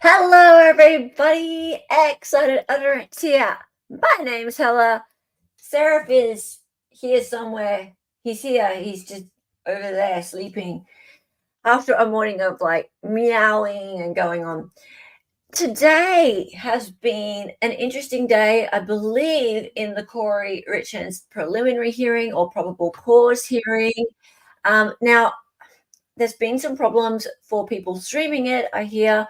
Hello, everybody. Excited utterance here. My name's Hella. Seraph is here somewhere. He's here. He's just over there sleeping after a morning of like meowing and going on. Today has been an interesting day, I believe, in the Kouri Richins preliminary hearing or probable cause hearing. Now, there's been some problems for people streaming it, I hear.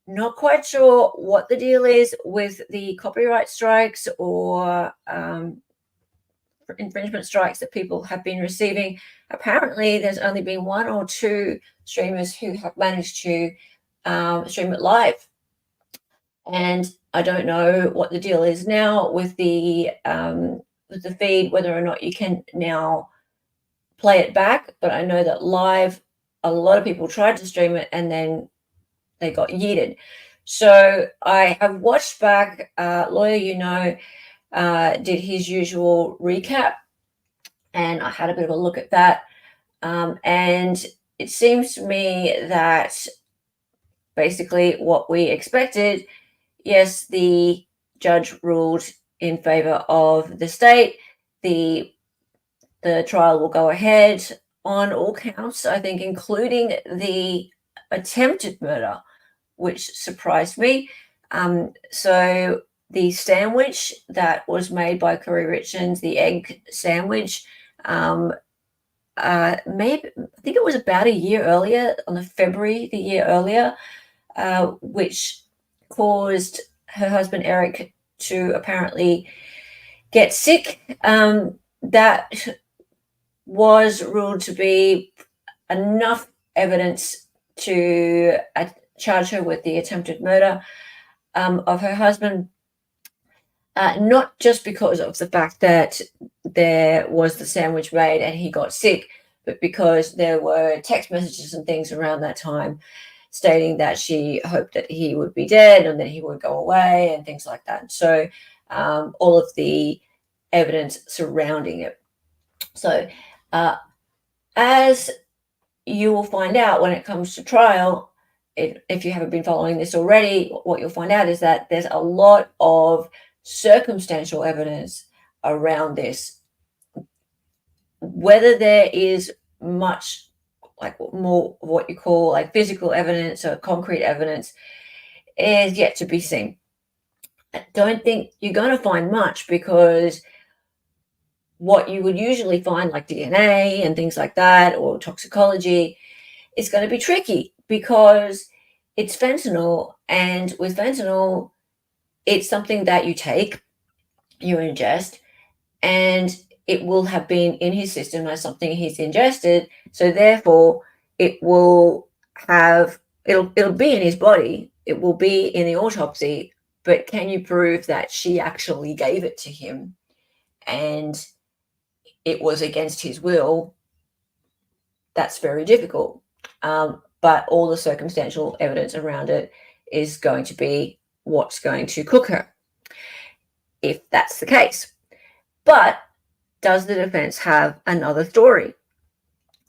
Not quite sure what the deal is with the copyright strikes or infringement strikes that people have been receiving. Apparently, there's only been one or two streamers who have managed to stream it live. And I don't know what the deal is now with the feed, whether or not you can now play it back. But I know that live, a lot of people tried to stream it and then they got yeeted. So I have watched back. Lawyer, did his usual recap, and I had a bit of a look at that. And it seems to me that basically what we expected, yes, the judge ruled in favor of the state. The trial will go ahead on all counts, I think, including the attempted murder, which surprised me. So the sandwich that was made by Kouri Richins, the egg sandwich, maybe I think it was about a year earlier, on the February the year earlier, which caused her husband Eric to apparently get sick. That was ruled to be enough evidence to charge her with the attempted murder of her husband, not just because of the fact that there was the sandwich made and he got sick, but because there were text messages and things around that time stating that she hoped that he would be dead and that he would go away and things like that. So all of the evidence surrounding it. So as you will find out when it comes to trial, if you haven't been following this already, what you'll find out is that there's a lot of circumstantial evidence around this. Whether there is much like more what you call like physical evidence or concrete evidence is yet to be seen. I don't think you're going to find much, because what you would usually find, like DNA and things like that, or toxicology, is going to be tricky because it's fentanyl. And with fentanyl, it's something that you take, you ingest, and it will have been in his system as something he's ingested. So therefore, it'll be in his body. It will be in the autopsy. But can you prove that she actually gave it to him and it was against his will? That's very difficult. But all the circumstantial evidence around it is going to be what's going to cook her, if that's the case. But does the defense have another story?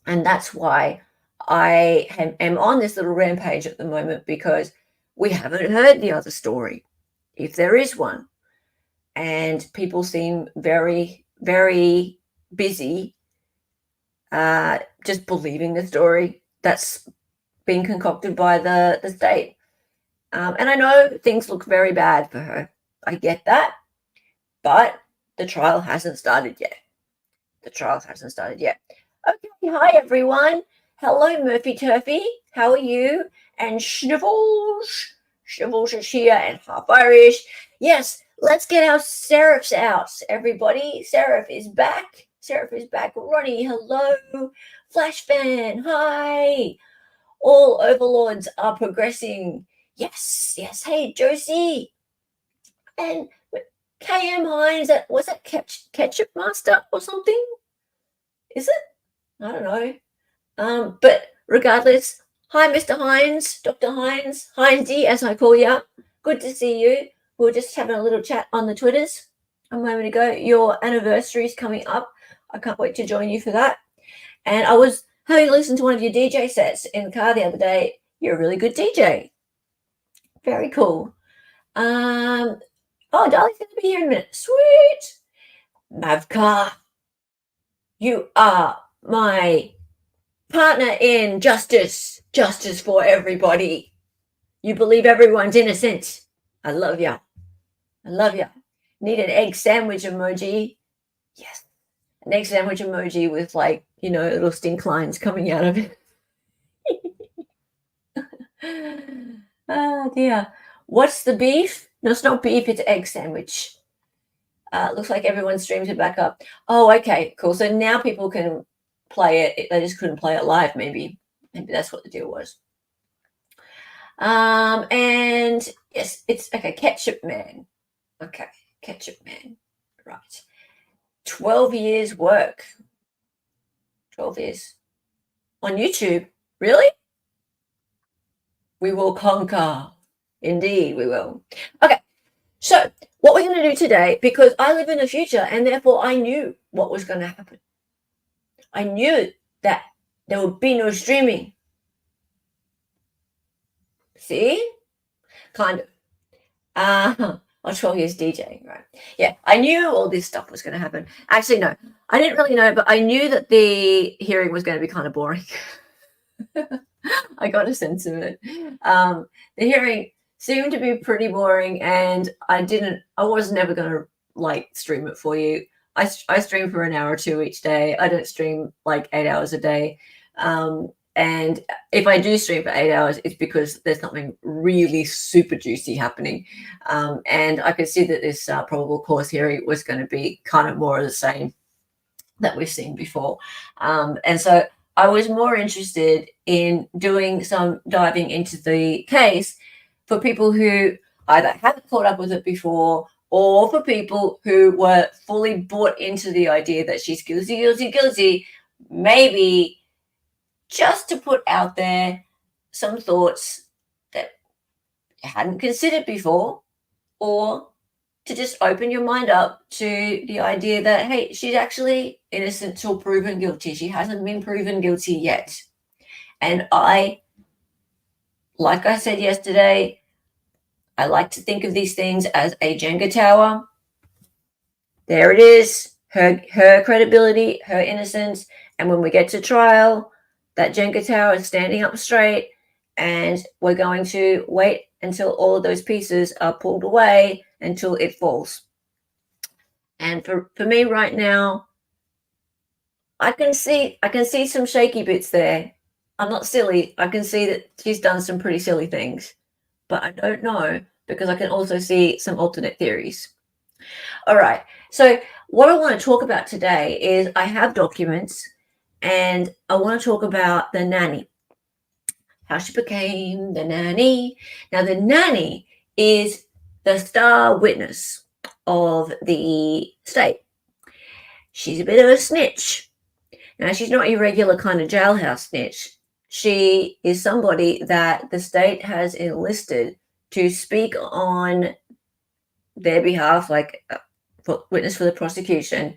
And that's why I am on this little rampage at the moment, because we haven't heard the other story, if there is one. And people seem very, very busy just believing the story that's been concocted by the state. And I know things look very bad for her. I get that. But the trial hasn't started yet. Okay, hi everyone. Hello, Murphy Turfy. How are you? And Snivels is here, and half Irish. Yes, let's get our Seraphs out, everybody. Seraph is back. Ronnie, hello. Flash fan, hi. All overlords are progressing Yes. Hey, Josie. And KM Hines, was that Ketchup Master or something? Is it? I don't know. But regardless, hi, Mr. Hines, Dr. Hines, Hinesy, as I call you. Good to see you. We were just having a little chat on the Twitters a moment ago. Your anniversary is coming up. I can't wait to join you for that. And I was having listened to one of your DJ sets in the car the other day. You're a really good DJ. Very cool. Oh, Darlie's going to be here in a minute. Sweet. Mavka, you are my partner in justice. Justice for everybody. You believe everyone's innocent. I love ya. I love ya. Need an egg sandwich emoji. Yes. An egg sandwich emoji with, like, little stink lines coming out of it. Oh, dear. What's the beef? No, it's not beef. It's egg sandwich. Looks like everyone's streams are back up. Oh, okay, cool. So now people can play it. They just couldn't play it live, maybe. Maybe that's what the deal was. And yes, it's okay. Ketchup Man. Okay, Ketchup Man. Right. 12 years work. 12 years on YouTube. Really? We will conquer. Indeed, we will. Okay. So what we're going to do today, because I live in the future and therefore I knew what was going to happen. I knew that there would be no streaming. See? Kind of. 12 years DJing, right? Yeah, I knew all this stuff was going to happen. Actually, no, I didn't really know, but I knew that the hearing was going to be kind of boring. I got a sense of it. The hearing seemed to be pretty boring, and I was never going to stream it for you. I stream for an hour or two each day. I don't stream like 8 hours a day. And if I do stream for 8 hours, it's because there's something really super juicy happening. And I could see that this probable cause hearing was going to be kind of more of the same that we've seen before. And so I was more interested in doing some diving into the case for people who either haven't caught up with it before, or for people who were fully bought into the idea that she's guilty, maybe just to put out there some thoughts that you hadn't considered before, or to just open your mind up to the idea that, hey, she's actually innocent till proven guilty. She hasn't been proven guilty yet. And like I said yesterday, I like to think of these things as a Jenga tower. There it is, her credibility, her innocence. And when we get to trial, that Jenga tower is standing up straight, and we're going to wait until all of those pieces are pulled away until it falls. And for me right now, I can see some shaky bits there. I'm not silly. I can see that she's done some pretty silly things, but I don't know, because I can also see some alternate theories. All right. So what I want to talk about today is I have documents, and I want to talk about the nanny, how she became the nanny. Now, the nanny is the star witness of the state. She's a bit of a snitch. Now, she's not your regular kind of jailhouse snitch. She is somebody that the state has enlisted to speak on their behalf, like witness for the prosecution.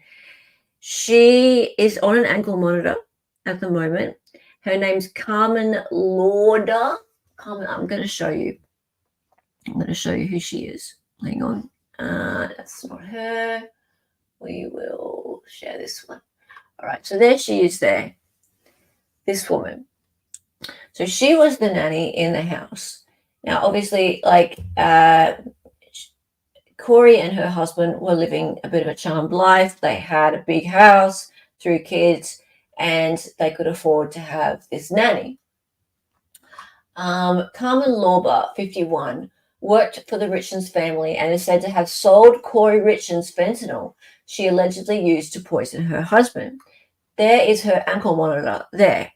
She is on an ankle monitor at the moment. Her name's Carmen Lauder. Carmen, I'm going to show you. I'm going to show you who she is. Hang on. That's not her. We will share this one. All right. So there she is there. This woman. So she was the nanny in the house. Now, obviously, Kouri and her husband were living a bit of a charmed life. They had a big house, 3 kids, and they could afford to have this nanny. Carmen Lauder, 51, worked for the Richins family and is said to have sold Kouri Richins fentanyl she allegedly used to poison her husband. There is her ankle monitor there,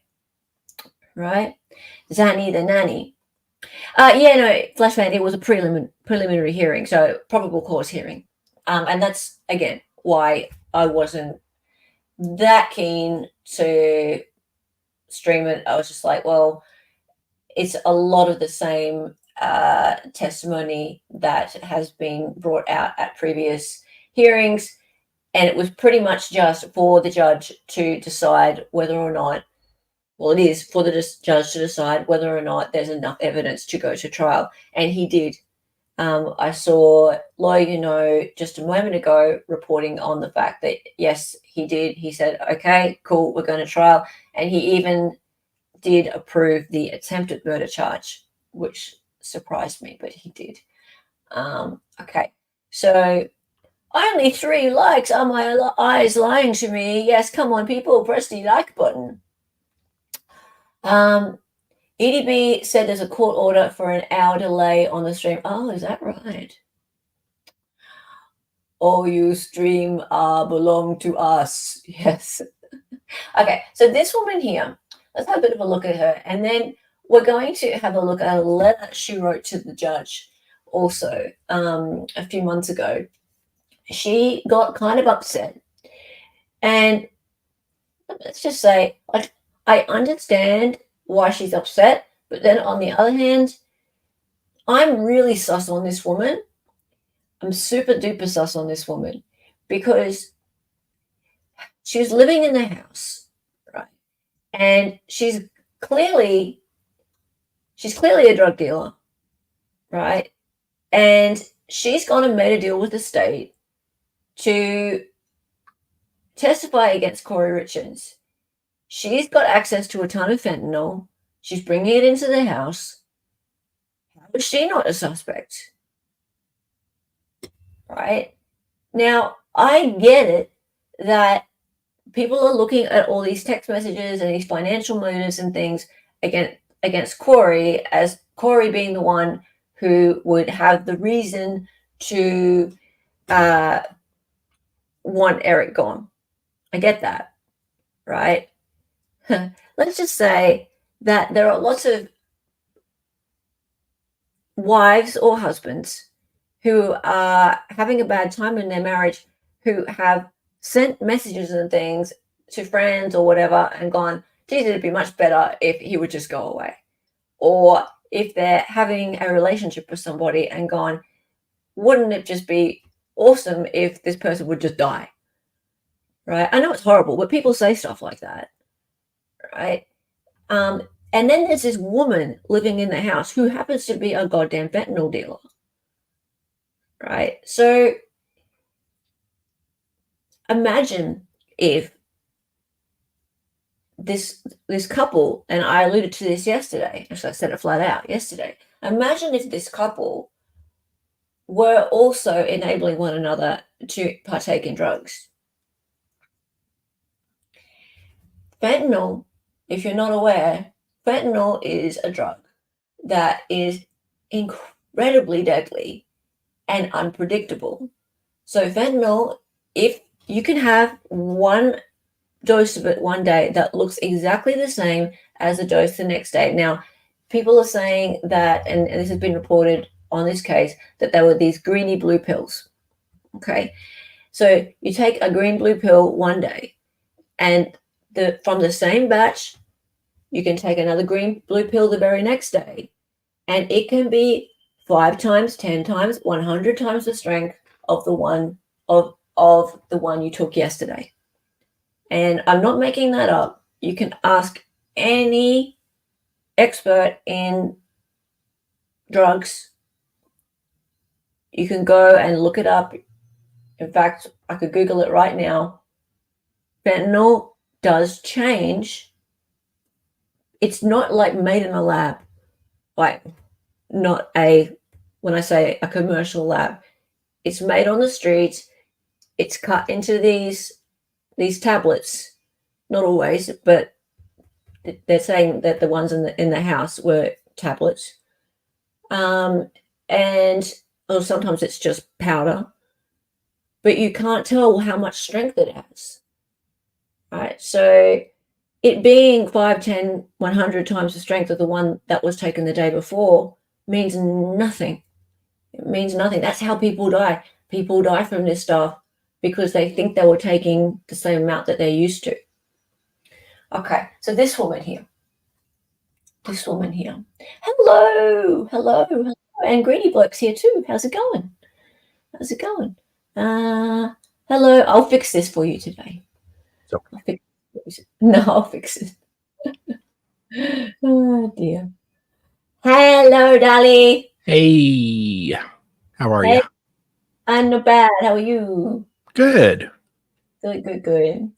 right? Zanny the nanny. Yeah, no, Flashbang, it was a preliminary hearing, so probable cause hearing. And that's, again, why I wasn't that keen to stream it. I was just like, well, it's a lot of the same testimony that has been brought out at previous hearings. And it was pretty much just for the judge to decide whether or not, well, it is for the judge to decide whether or not there's enough evidence to go to trial. And he did. I saw Lawyer just a moment ago reporting on the fact that, yes, he did. He said, okay, cool, we're going to trial. And he even did approve the attempted murder charge, which surprised me, but he did. Okay, so only 3 likes. Are my eyes lying to me? Yes, come on, people, press the like button. EDB said there's a court order for an hour delay on the stream. Oh, is that right? Oh, you stream belong to us. Yes. Okay, so this woman here, let's have a bit of a look at her. And then we're going to have a look at a letter she wrote to the judge also a few months ago. She got kind of upset. And let's just say, I understand why she's upset. But then on the other hand, I'm really sus on this woman. I'm super duper sus on this woman because she was living in the house, right? And she's clearly a drug dealer, right? And she's gone and made a deal with the state to testify against Kouri Richins. She's got access to a ton of fentanyl. She's bringing it into the house. How is she not a suspect? Right? Now, I get it that people are looking at all these text messages and these financial motives and things against Kouri, as Kouri being the one who would have the reason to want Eric gone. I get that, right? Let's just say that there are lots of wives or husbands who are having a bad time in their marriage, who have sent messages and things to friends or whatever and gone, geez, it'd be much better if he would just go away. Or if they're having a relationship with somebody and gone, wouldn't it just be awesome if this person would just die? Right? I know it's horrible, but people say stuff like that. Right? And then there's this woman living in the house who happens to be a goddamn fentanyl dealer. Right? So imagine if this couple, and I alluded to this yesterday, actually I said it flat out yesterday, imagine if this couple were also enabling one another to partake in drugs. Fentanyl, if you're not aware, fentanyl is a drug that is incredibly deadly and unpredictable. So fentanyl, if you can have one dose of it one day that looks exactly the same as a dose the next day. Now, people are saying that, and this has been reported on this case, that there were these greeny blue pills. Okay. So you take a green blue pill one day, and from the same batch, you can take another green blue pill the very next day, and it can be 5 times, 10 times, 100 times the strength of the one you took yesterday. And I'm not making that up. You can ask any expert in drugs. You can go and look it up. In fact, I could Google it right now. Fentanyl does change. It's not like made in a lab, like not when I say a commercial lab, it's made on the streets. It's cut into these tablets, not always, but they're saying that the ones in the house were tablets, and or sometimes it's just powder, but you can't tell how much strength it has, right? So it being 5, 10, 100 times the strength of the one that was taken the day before means nothing. It means nothing. That's how people die. People die from this stuff because they think they were taking the same amount that they're used to. Okay, so this woman here. Hello, hello, hello. And Greedy Bloke's here too. How's it going? How's it going? Hello. I'll fix this for you today. Okay. I'll fix it. Oh dear. Hello, Dolly. Hey, how are you? I'm not bad. How are you? Good. Good.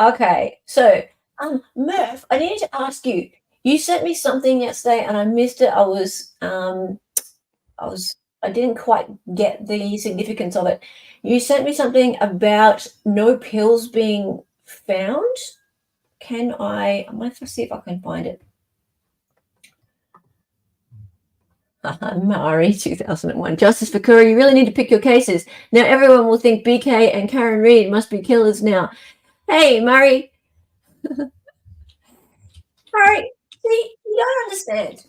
Okay, so Murph, I needed to ask you. You sent me something yesterday, and I missed it. I didn't quite get the significance of it. You sent me something about no pills being found. I might see if I can find it. Mari 2001. Justice for Kouri, you really need to pick your cases. Now everyone will think BK and Karen Reid must be killers now. Hey, Mari. Mari, see, you don't understand.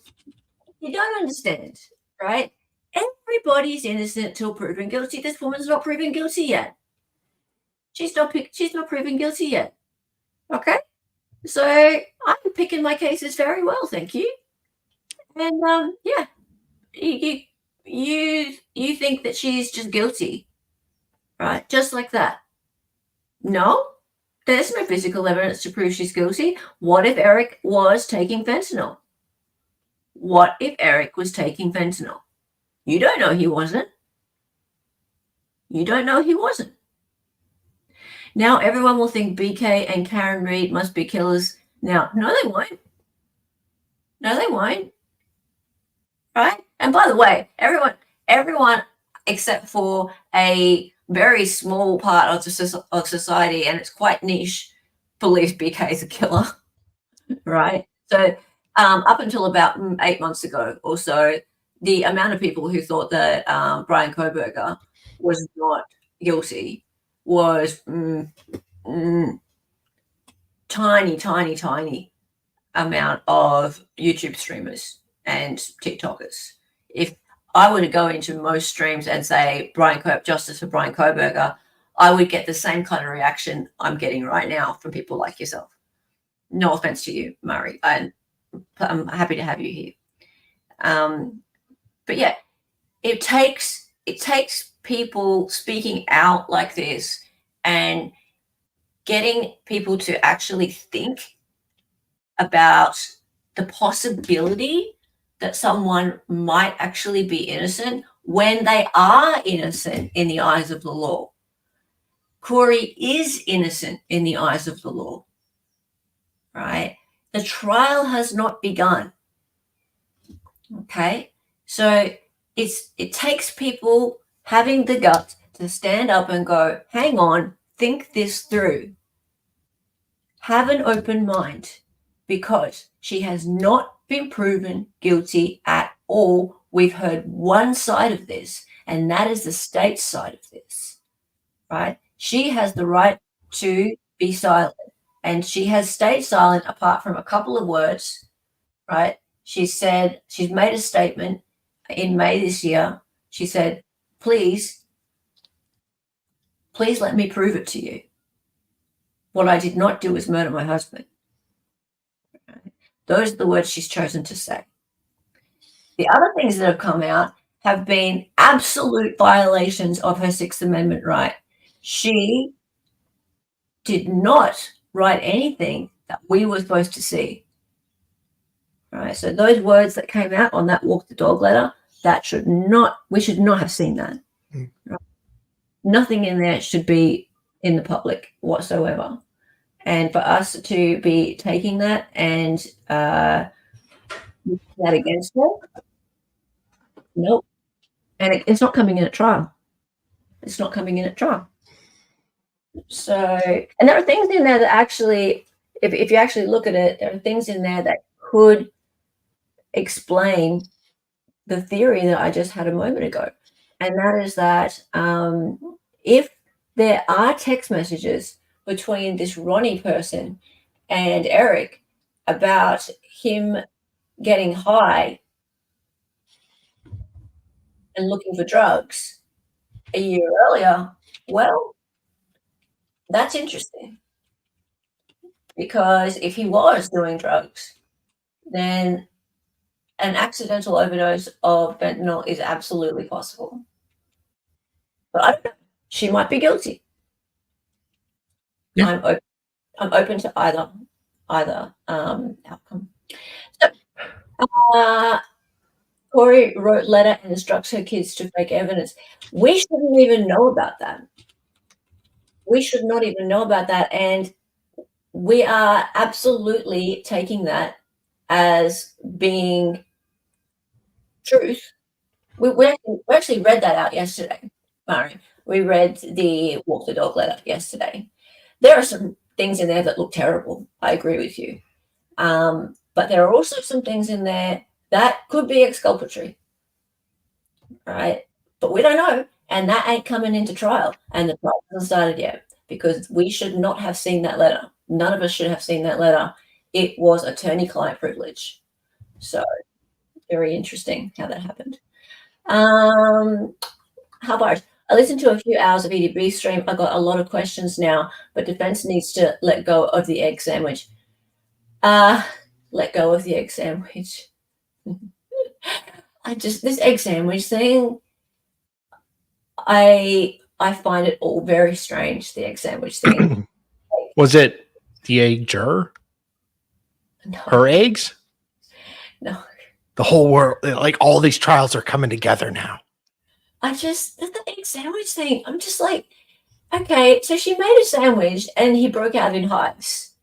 You don't understand, right? Everybody's innocent till proven guilty. This woman's not proven guilty yet. She's not proven guilty yet. Okay? So I'm picking my cases very well, thank you. And yeah. You think that she's just guilty, right? Just like that. No, there's no physical evidence to prove she's guilty. What if Eric was taking fentanyl? What if Eric was taking fentanyl? You don't know he wasn't. You don't know he wasn't. Now everyone will think BK and Karen Reid must be killers. Now, no, they won't. No, they won't. Right? And by the way, everyone except for a very small part of society, and it's quite niche, believes BK is a killer. Right? So up until about 8 months ago or so, the amount of people who thought that Brian Kohberger was not guilty was tiny amount of YouTube streamers and TikTokers. If I were to go into most streams and say justice for Brian Kohberger, I would get the same kind of reaction I'm getting right now from people like yourself. No offense to you, Murray. I'm happy to have you here. But yeah, it takes people speaking out like this and getting people to actually think about the possibility that someone might actually be innocent when they are innocent in the eyes of the law. Kouri is innocent in the eyes of the law, right? The trial has not begun, okay? So it takes people having the guts to stand up and go, hang on, think this through. Have an open mind, because she has not been proven guilty at all. We've heard one side of this, and that is the state side of this, right? She has the right to be silent, and she has stayed silent apart from a couple of words, right? She said, she's made a statement in May this year. She said, please let me prove it to you. What I did not do is murder my husband. Those are the words she's chosen to say. The other things that have come out have been absolute violations of her Sixth Amendment right. She did not write anything that we were supposed to see. Right? So those words that came out on that walk the dog letter, we should not have seen that. Right? Nothing in there should be in the public whatsoever. And for us to be taking that and that against her, nope. And it's not coming in at trial. It's not coming in at trial. So, and there are things in there that actually, if you actually look at it, there are things in there that could explain the theory that I just had a moment ago. And that is that if there are text messages between this Ronnie person and Eric about him getting high and looking for drugs a year earlier, well, that's interesting, because if he was doing drugs, then an accidental overdose of fentanyl is absolutely possible. But I don't know. She might be guilty. Yeah. I'm open to either outcome. So, Kouri wrote letter and instructs her kids to fake evidence. We shouldn't even know about that. We should not even know about that, and we are absolutely taking that as being truth. We actually read that out yesterday, Mari. We read the walk the dog letter yesterday. There are some things in there that look terrible. I agree with you. But there are also some things in there that could be exculpatory, right? But we don't know, and that ain't coming into trial, and the trial hasn't started yet, because we should not have seen that letter. None of us should have seen that letter. It was attorney-client privilege. So very interesting how that happened. How about I listened to a few hours of EDB stream. I got a lot of questions now, but defense needs to let go of the egg sandwich. Let go of the egg sandwich. This egg sandwich thing, I find it all very strange, the egg sandwich thing. Was it the egg juror? No. Her eggs? No. The whole world, like all these trials are coming together now. The egg sandwich thing, I'm just like, okay, so she made a sandwich and he broke out in hives,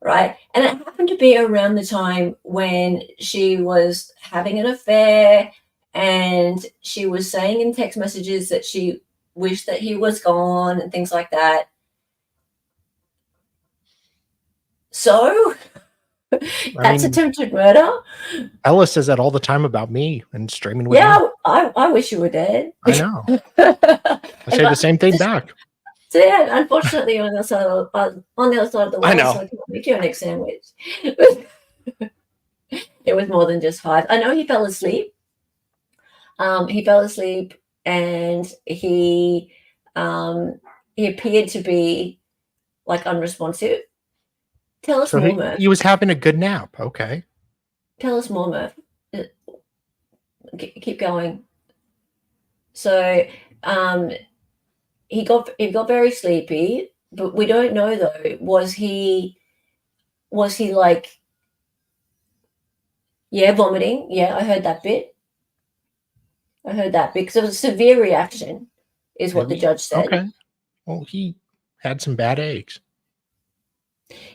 right? And it happened to be around the time when she was having an affair, and she was saying in text messages that she wished that he was gone and things like that. So that's attempted murder. Ella says that all the time about me and streaming with Yeah, me. I wish you were dead. I know. I say the same thing back. So yeah, unfortunately, on the other side of the world, I know. so I can't make you an egg sandwich. It was more than just hive. I know he fell asleep. He fell asleep, and he appeared to be like unresponsive. Tell us more, Murph. He was having a good nap. Okay. Tell us more, Murph. Keep going. So he got very sleepy, but we don't know though. Was he like, yeah, vomiting? Yeah, I heard that bit. Because it was a severe reaction, is what the judge said. Okay. Well, he had some bad eggs.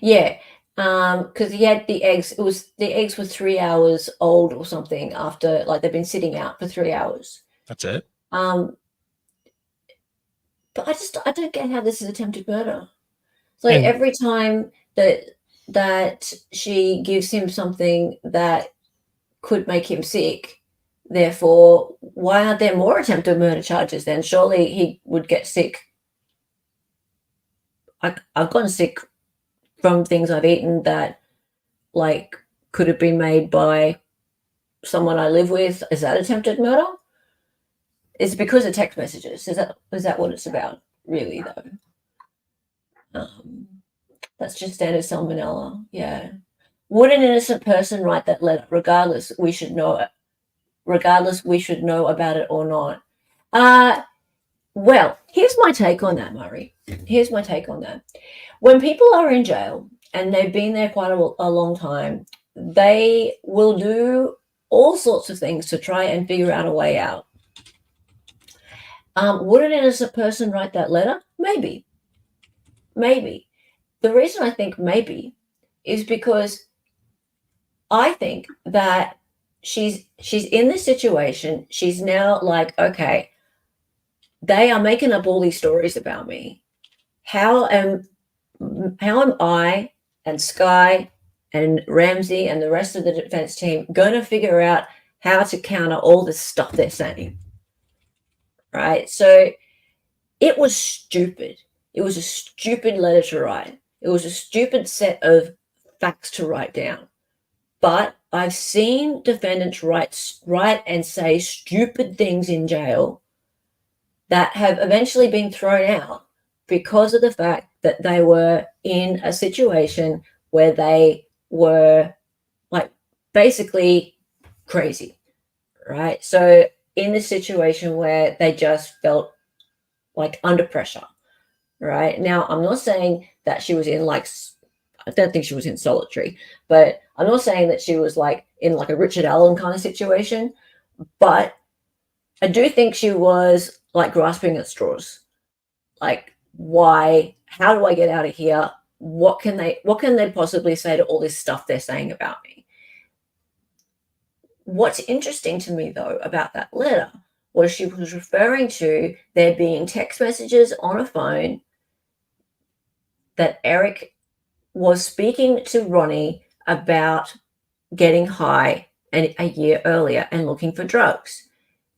Yeah, because he had the eggs. The eggs were 3 hours old or something after, like, they've been sitting out for 3 hours. That's it. But I don't get how this is attempted murder. So every time that she gives him something that could make him sick, therefore, why aren't there more attempted murder charges then? Surely he would get sick. I've gotten sick from things I've eaten that, like, could have been made by someone I live with. Is that attempted murder? It's because of text messages. Is that what it's about, really, though? That's just standard salmonella. Yeah. Would an innocent person write that letter? Regardless, we should know about it or not. Well, here's my take on that, Murray. Here's my take on that. When people are in jail and they've been there quite a long time, they will do all sorts of things to try and figure out a way out. Would an innocent person write that letter? Maybe. The reason I think maybe is because I think that she's in this situation. She's now like, okay, they are making up all these stories about me. How am I and Sky and Ramsey and the rest of the defense team going to figure out how to counter all this stuff they're saying? Right? So it was stupid. It was a stupid letter to write. It was a stupid set of facts to write down. But I've seen defendants write and say stupid things in jail that have eventually been thrown out because of the fact that they were in a situation where they were like basically crazy, right? So in the situation where they just felt like under pressure, right? Now, I'm not saying that she was in like, I don't think she was in solitary, but I'm not saying that she was like in like a Richard Allen kind of situation, but I do think she was like grasping at straws. Like, why? How do I get out of here? What can they possibly say to all this stuff they're saying about me? What's interesting to me though about that letter was she was referring to there being text messages on a phone that Eric was speaking to Ronnie about getting high and a year earlier and looking for drugs.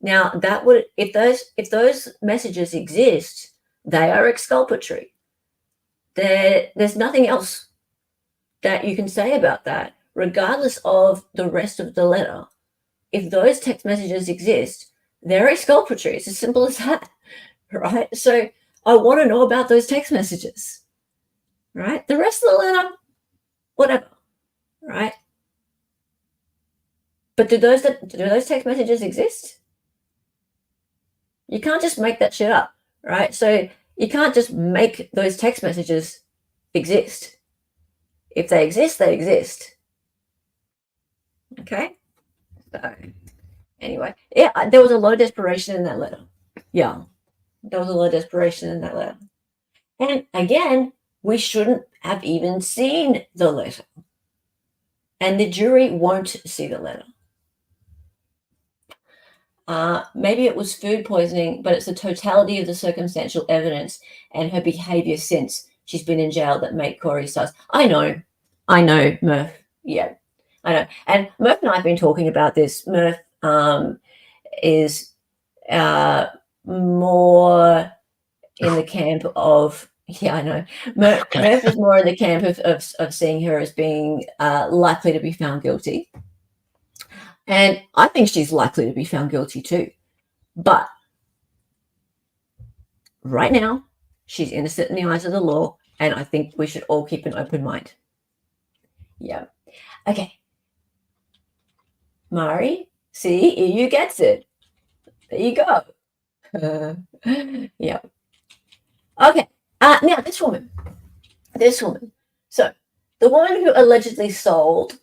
Now that would, if those messages exist, they are exculpatory. There's nothing else that you can say about that, regardless of the rest of the letter. If those text messages exist, they're exculpatory. It's as simple as that, right? So I want to know about those text messages, right? The rest of the letter, whatever, right? But do those text messages exist? You can't just make that shit up, right? So you can't just make those text messages exist. If they exist, they exist. Okay? So anyway, yeah, there was a lot of desperation in that letter. Yeah, there was a lot of desperation in that letter. And again, we shouldn't have even seen the letter. And the jury won't see the letter. Maybe it was food poisoning, but it's the totality of the circumstantial evidence and her behaviour since she's been in jail that make Kouri sus. I know, Murph. Yeah, I know. And Murph and I have been talking about this. Murph is more in the camp of, yeah, I know. Murph is more in the camp of seeing her as being likely to be found guilty. And I think she's likely to be found guilty too. But right now, she's innocent in the eyes of the law, and I think we should all keep an open mind. Yeah. Okay. Mari, see, EU gets it. There you go. Yeah. Okay. Now, this woman. So, the woman who allegedly sold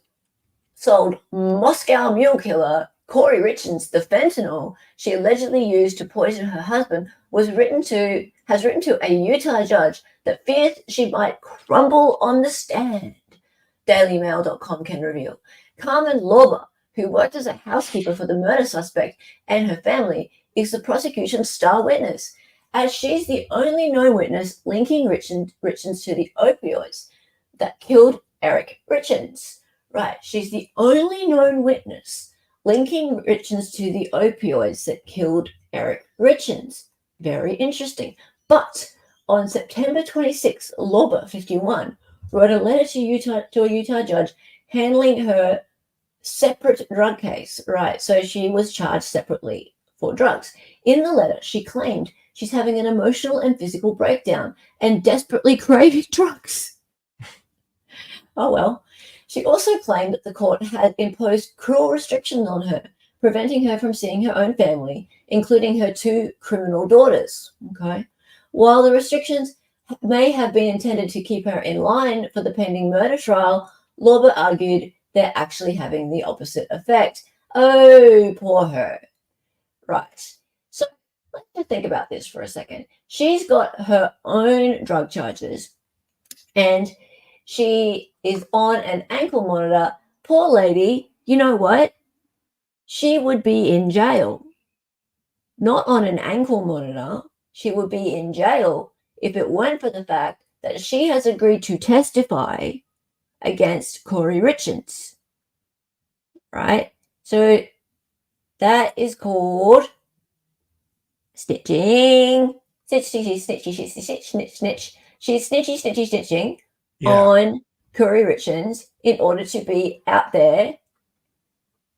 Moscow Mule killer Kouri Richins the fentanyl she allegedly used to poison her husband has written to a Utah judge that fears she might crumble on the stand. DailyMail.com can reveal. Carmen Lorber, who worked as a housekeeper for the murder suspect and her family, is the prosecution's star witness, as she's the only known witness linking Richins to the opioids that killed Eric Richins. Right, she's the only known witness linking Richins to the opioids that killed Eric Richins. Very interesting. But on September 26, Lorber, 51, wrote a letter to a Utah judge handling her separate drug case. Right, so she was charged separately for drugs. In the letter, she claimed she's having an emotional and physical breakdown and desperately craving drugs. Oh, well. She also claimed that the court had imposed cruel restrictions on her, preventing her from seeing her own family, including her 2 criminal daughters. Okay. While the restrictions may have been intended to keep her in line for the pending murder trial, Lorber argued they're actually having the opposite effect. Oh, poor her. Right. So let's just think about this for a second. She's got her own drug charges, and she is on an ankle monitor. Poor lady, you know what? She would be in jail. Not on an ankle monitor. She would be in jail if it weren't for the fact that she has agreed to testify against Kouri Richins. Right? So that is called snitching. Snitch. She's snitching. Yeah. On Kouri Richins in order to be out there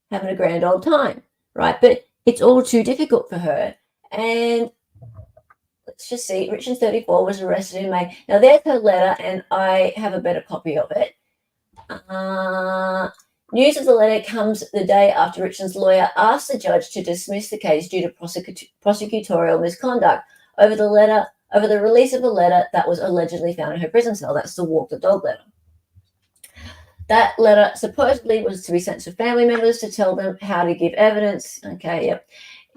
having a grand old time, right? But it's all too difficult for her. And let's just see, Richins 34 was arrested in May. Now there's her letter, and I have a better copy of it. News of the letter comes the day after Richins' lawyer asked the judge to dismiss the case due to prosecutorial misconduct over the release of a letter that was allegedly found in her prison cell. That's the walk the dog letter. That letter supposedly was to be sent to family members to tell them how to give evidence. Okay, yep.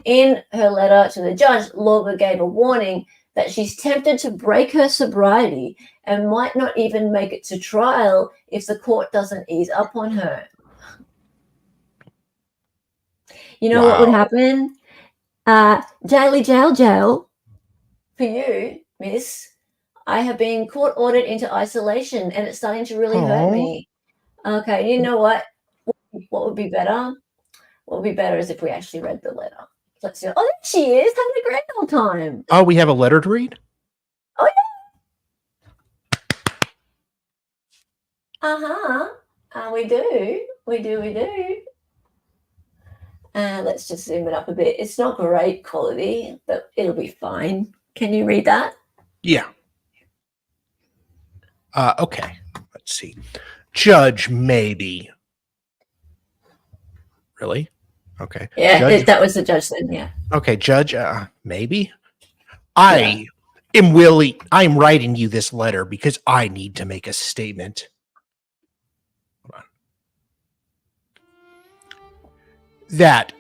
In her letter to the judge, Lorber gave a warning that she's tempted to break her sobriety and might not even make it to trial if the court doesn't ease up on her. You know what would happen? Jail for you, miss. I have been court ordered into isolation and it's starting to really hurt me. Okay, you know what? What would be better? What would be better is if we actually read the letter. Let's see. Oh, there she is, having a great old time. Oh, we have a letter to read? Oh, yeah. We do. Let's just zoom it up a bit. It's not great quality, but it'll be fine. Can you read that? Yeah. Okay. Let's see. Judge, maybe. Really? Okay. Yeah, that was the judge then, yeah. Okay, Judge, maybe. I am writing you this letter because I need to make a statement. Hold on. That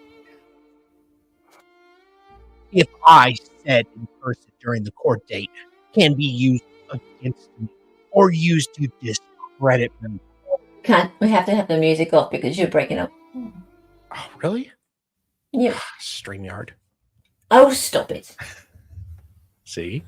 if I said in person during the court date can be used against me or used to discredit me. We have to have the music off because you're breaking up. Oh, really? Yeah. StreamYard. Oh, stop it. See?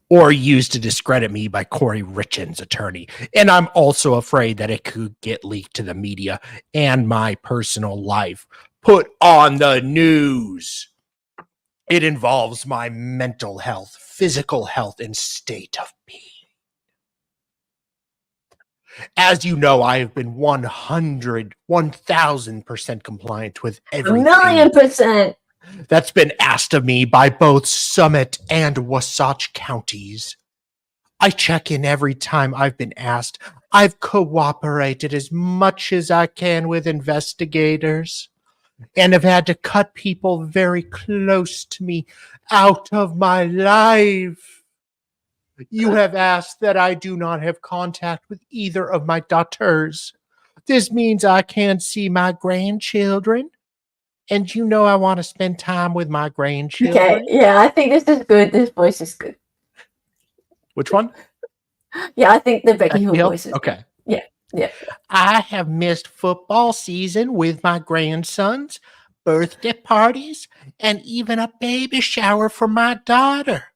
Or used to discredit me by Kouri Richins' attorney. And I'm also afraid that it could get leaked to the media and my personal life put on the news. It involves my mental health, physical health, and state of being. As you know, I have been 1,000% compliant with everything. 1,000,000%. That's been asked of me by both Summit and Wasatch counties. I check in every time I've been asked. I've cooperated as much as I can with investigators and have had to cut people very close to me out of my life. You have asked that I do not have contact with either of my daughters. This means I can't see my grandchildren. And you know I want to spend time with my grandchildren. Okay, yeah, I think this is good. This voice is good. Which one? Yeah, I think the Becky Hill voice is okay. Good. Yeah. I have missed football season with my grandsons, birthday parties, and even a baby shower for my daughter.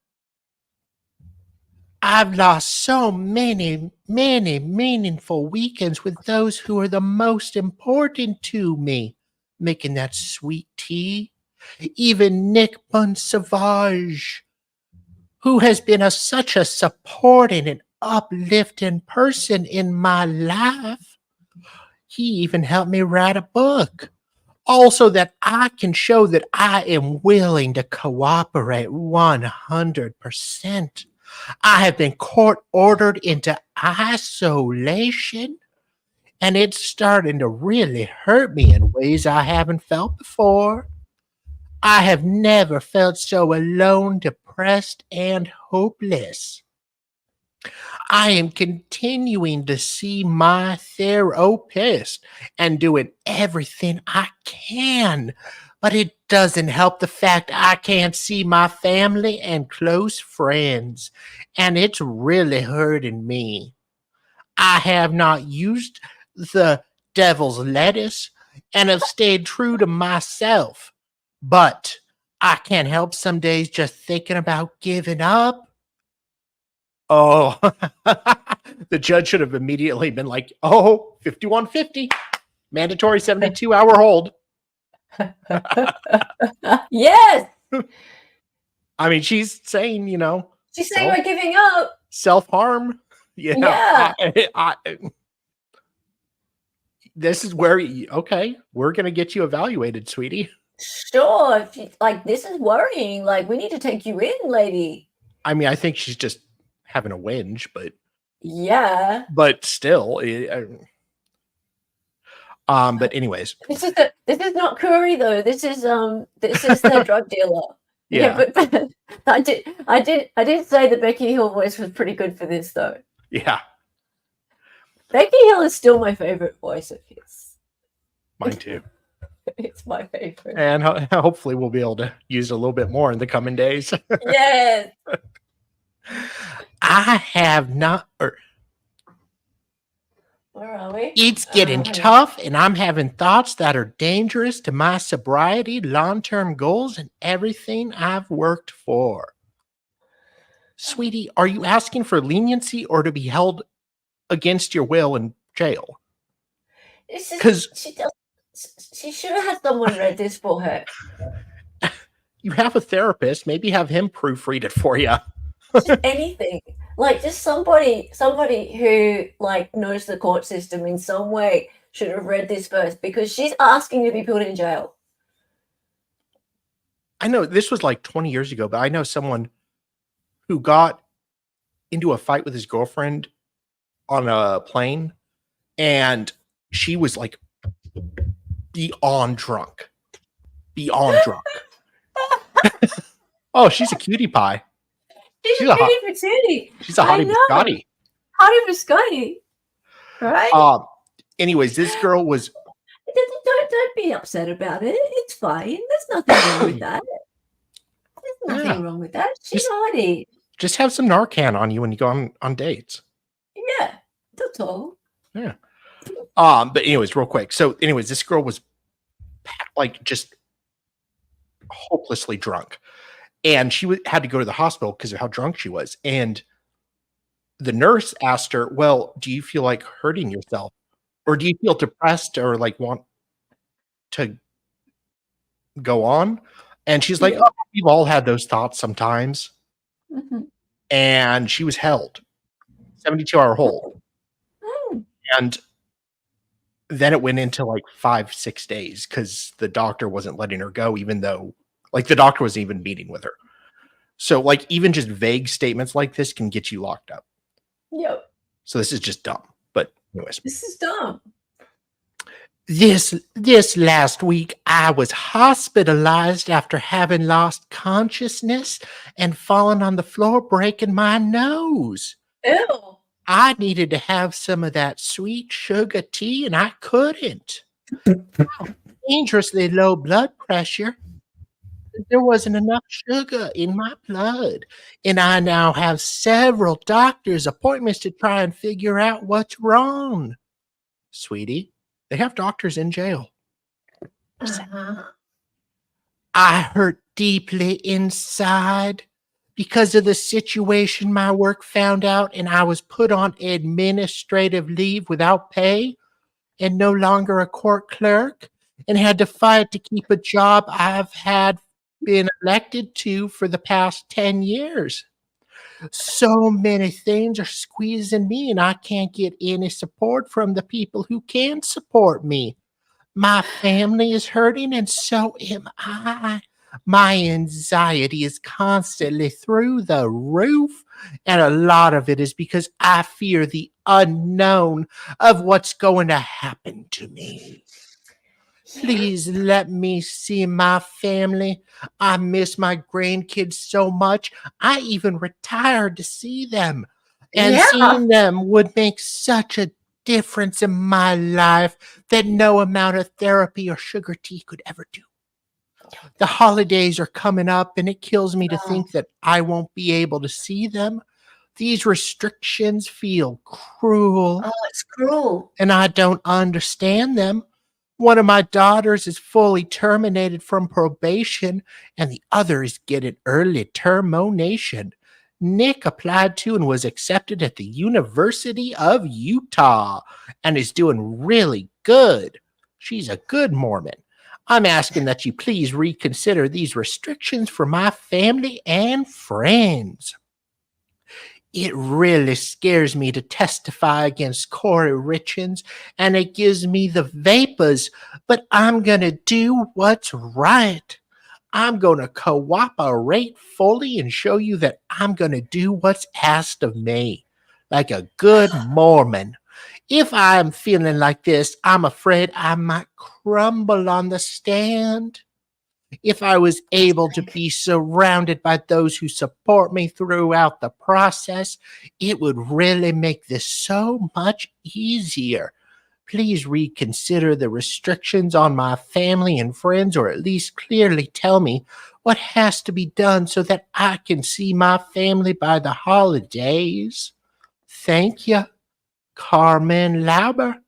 I've lost so many meaningful weekends with those who are the most important to me, making that sweet tea. Even Nick Savage, who has been such a supporting and uplifting person in my life. He even helped me write a book. Also that I can show that I am willing to cooperate 100%. I have been court-ordered into isolation, and it's starting to really hurt me in ways I haven't felt before. I have never felt so alone, depressed, and hopeless. I am continuing to see my therapist and doing everything I can, but it doesn't help the fact I can't see my family and close friends, and it's really hurting me. I have not used the devil's lettuce and have stayed true to myself, but I can't help some days just thinking about giving up. Oh, the judge should have immediately been like, 5150, mandatory 72-hour hold. Yes. I mean, she's saying, She's saying we're giving up. Self-harm. Yeah. This is where, okay, we're going to get you evaluated, sweetie. Sure. If you, like, this is worrying. Like, we need to take you in, lady. I mean, I think she's just having a whinge, Yeah. but still, but anyways, This is not Kouri though. This is the drug dealer. yeah, but I did say the Becky Hill voice was pretty good for this though. yeah, Becky Hill is still my favorite voice of his. mine too. It's my favorite. And hopefully we'll be able to use it a little bit more in the coming days. Yes. I have not, Where are we? it's getting tough, and I'm having thoughts that are dangerous to my sobriety, long-term goals, and everything I've worked for. Sweetie, are you asking for leniency or to be held against your will in jail? Because she should have had someone read this for her. You have a therapist. Maybe have him proofread it for you. Just anything. Like, just somebody who like knows the court system in some way should have read this first, because she's asking to be put in jail. I know this was like 20 years ago, but I know someone who got into a fight with his girlfriend on a plane, and she was like beyond drunk. Oh, she's a cutie pie. She's a cutie patootie. She's a hottie biscotti. Hottie biscotti. Right? Anyways, this girl was... Don't be upset about it. It's fine. There's nothing wrong with that. There's nothing wrong with that. She's hottie. Just have some Narcan on you when you go on dates. Yeah, that's all. Yeah. But anyways, real quick. So anyways, this girl was like just hopelessly drunk. And she had to go to the hospital because of how drunk she was. And the nurse asked her, well, do you feel like hurting yourself? Or do you feel depressed or like want to go on? And she's like, oh, we've all had those thoughts sometimes. Mm-hmm. And she was held, 72-hour hold. Oh. And then it went into like 5-6 days because the doctor wasn't letting her go, even though like the doctor was even meeting with her. So like even just vague statements like this can get you locked up. Yep. So this is just dumb. But anyways. This is dumb. This last week, I was hospitalized after having lost consciousness and fallen on the floor, breaking my nose. Ew. I needed to have some of that sweet sugar tea, and I couldn't. Dangerously low blood pressure. There wasn't enough sugar in my blood, and I now have several doctor's appointments to try and figure out what's wrong. Sweetie, they have doctors in jail. I hurt deeply inside because of the situation my work found out, and I was put on administrative leave without pay and no longer a court clerk, and had to fight to keep a job I've had been elected to for the past 10 years. So many things are squeezing me, and I can't get any support from the people who can support me. My family is hurting, and so am I. My anxiety is constantly through the roof, and a lot of it is because I fear the unknown of what's going to happen to me. Please let me see my family. I miss my grandkids so much. I even retired to see them. And seeing them would make such a difference in my life that no amount of therapy or sugar tea could ever do. The holidays are coming up, and it kills me to think that I won't be able to see them. These restrictions feel cruel. Oh, it's cruel. And I don't understand them. One of my daughters is fully terminated from probation, and the other is getting early termination. Nick applied to and was accepted at the University of Utah and is doing really good. She's a good Mormon. I'm asking that you please reconsider these restrictions for my family and friends. It really scares me to testify against Kouri Richins, and it gives me the vapors, but I'm gonna do what's right. I'm gonna cooperate fully and show you that I'm gonna do what's asked of me, like a good Mormon. If I'm feeling like this, I'm afraid I might crumble on the stand. If I was able to be surrounded by those who support me throughout the process, it would really make this so much easier. Please reconsider the restrictions on my family and friends, or at least clearly tell me what has to be done so that I can see my family by the holidays. Thank you, Carmen Lauber.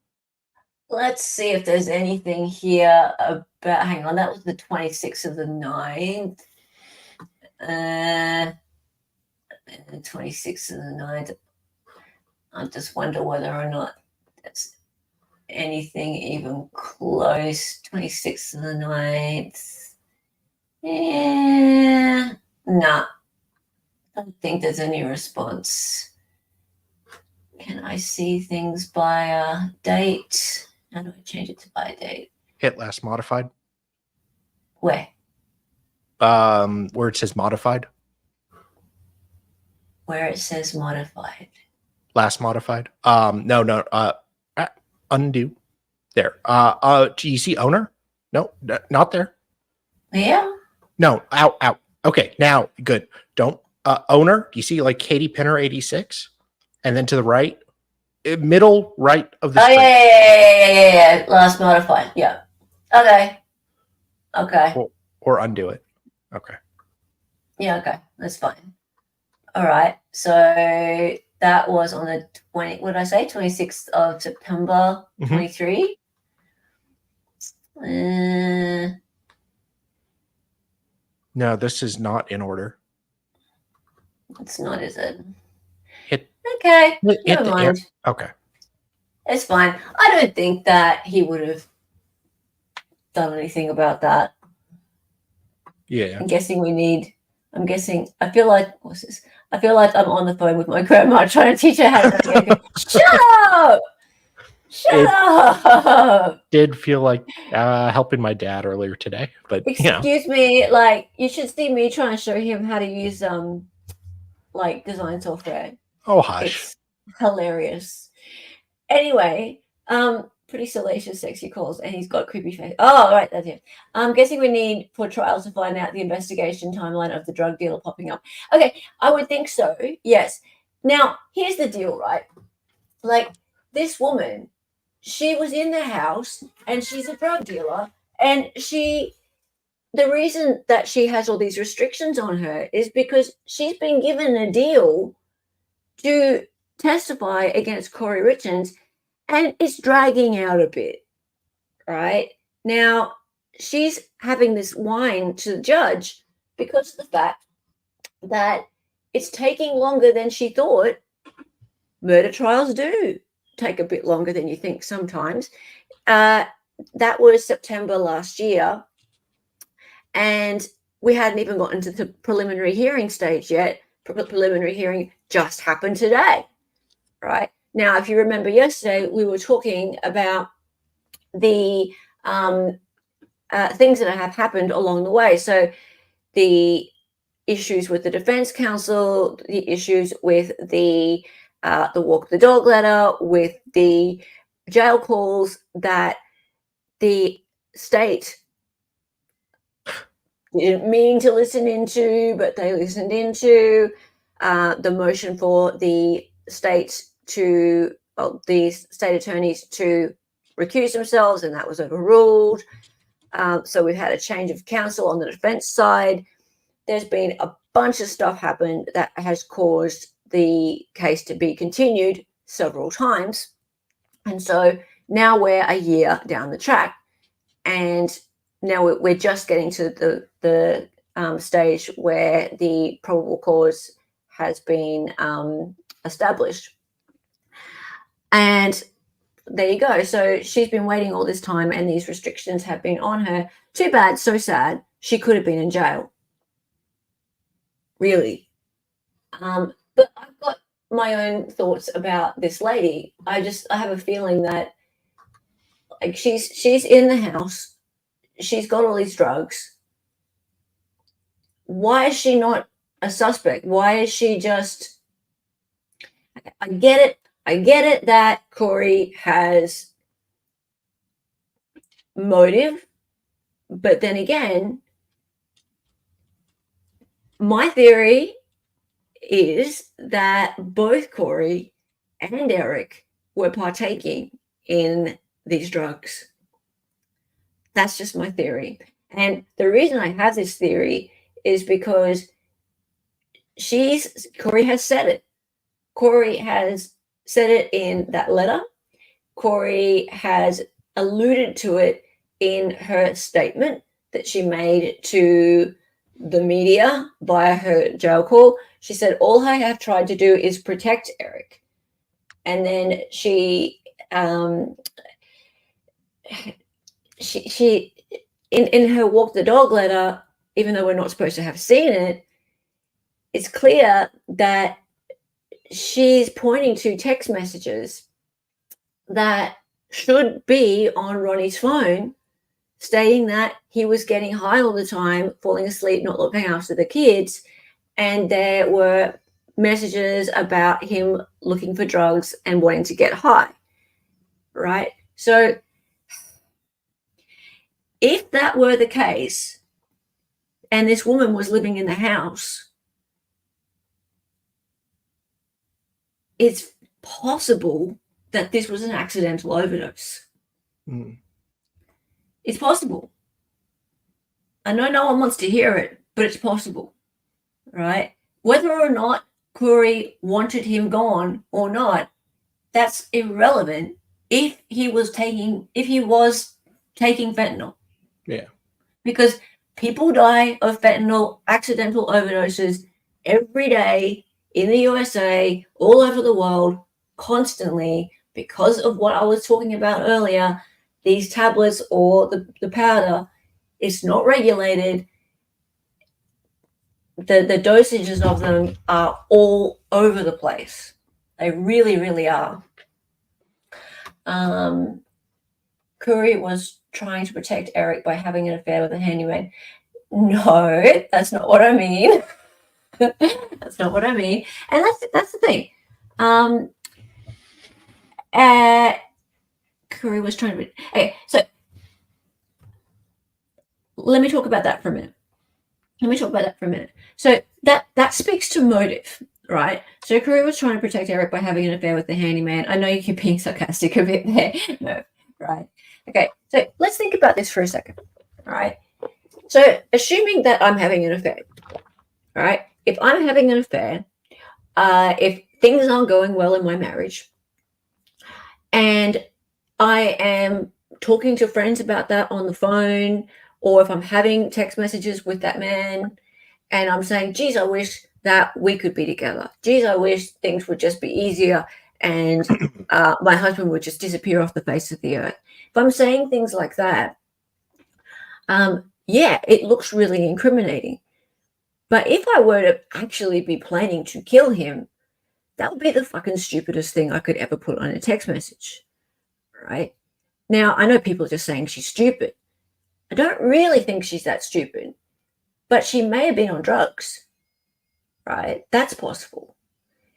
Let's see if there's anything here about, hang on, that was the 26th of the 9th. The 26th of the 9th. I just wonder whether or not that's anything even close. 26th of the 9th. Yeah. Nah. I don't think there's any response. Can I see things by date? How do I change it to by date? Hit last modified. Where? Where it says modified. Where it says modified. Last modified. No. Undo. There. Do you see owner? No, not there. Yeah. No, out. Okay, now good. Don't owner. Do you see like Katie Pinner 86? And then to the right, middle right of the Oh, screen. yeah. Last modified. Yeah. Okay. Or undo it. Okay. Yeah, okay. That's fine. All right. So that was on the 26th of September, 23. No, this is not in order. It's not, is it? Hit Never mind. Okay. It's fine. I don't think that he would have done anything about that. Yeah. I feel like, what's this? I feel like I'm on the phone with my grandma trying to teach her how to navigate. Shut up! Shut up! Did feel like helping my dad earlier today, but excuse me, like you should see me trying to show him how to use like design software. Oh, hush. It's hilarious. Anyway, pretty salacious, sexy calls, and he's got creepy face. Oh, right, that's it. I'm guessing we need for trials to find out the investigation timeline of the drug dealer popping up. Okay, I would think so. Yes. Now, here's the deal, right? Like this woman, she was in the house, and she's a drug dealer, and the reason that she has all these restrictions on her is because she's been given a deal to testify against Kouri Richins, and it's dragging out a bit, right? Now, she's having this whine to the judge because of the fact that it's taking longer than she thought. Murder trials do take a bit longer than you think sometimes. That was September last year, and we hadn't even gotten to the preliminary hearing stage yet. Preliminary hearing just happened today, right? Now, if you remember yesterday, we were talking about the things that have happened along the way. So the issues with the defense counsel, the issues with the walk the dog letter, with the jail calls that the state didn't mean to listen into, but they listened into, the motion for the state attorneys to recuse themselves, and that was overruled. So we've had a change of counsel on the defense side. There's been a bunch of stuff happen that has caused the case to be continued several times. And so now we're a year down the track, and now we're just getting to the stage where the probable cause has been established. And there you go. So she's been waiting all this time, and these restrictions have been on her. Too bad, so sad. She could have been in jail. Really. But I've got my own thoughts about this lady. I have a feeling that like she's in the house, she's got all these drugs. Why is she not a suspect? Why is she just? I get it. I get it that Kouri has motive, but then again, my theory is that both Kouri and Eric were partaking in these drugs. That's just my theory. And the reason I have this theory is because Kouri has said it. Kouri has said it in that letter. Kouri has alluded to it in her statement that she made to the media via her jail call. She said, all I have tried to do is protect Eric. And then she in her walk the dog letter, even though we're not supposed to have seen it, it's clear that she's pointing to text messages that should be on Ronnie's phone stating that he was getting high all the time, falling asleep, not looking after the kids. And there were messages about him looking for drugs and wanting to get high, right? So if that were the case and this woman was living in the house, it's possible that this was an accidental overdose. Mm. It's possible. I know no one wants to hear it, but it's possible, right? Whether or not Kouri wanted him gone or not, that's irrelevant if he was taking fentanyl. Yeah. Because people die of fentanyl accidental overdoses every day in the USA, all over the world, constantly, because of what I was talking about earlier. These tablets or the powder, it's not regulated. The dosages of them are all over the place. They really, really are. Kouri was trying to protect Eric by having an affair with a handyman. No, that's not what I mean. That's not what I mean. And that's the thing. Kouri was trying to. Okay, so let me talk about that for a minute. So that speaks to motive, right? So Kouri was trying to protect Eric by having an affair with the handyman. I know you keep being sarcastic a bit there. No, right? Okay, so let's think about this for a second, all right? So assuming that I'm having an affair, right? If I'm having an affair, if things aren't going well in my marriage, and I am talking to friends about that on the phone, or if I'm having text messages with that man and I'm saying, geez, I wish that we could be together. Geez, I wish things would just be easier and my husband would just disappear off the face of the earth. If I'm saying things like that, yeah, it looks really incriminating. But if I were to actually be planning to kill him, that would be the fucking stupidest thing I could ever put on a text message, right? Now, I know people are just saying she's stupid. I don't really think she's that stupid, but she may have been on drugs, right? That's possible.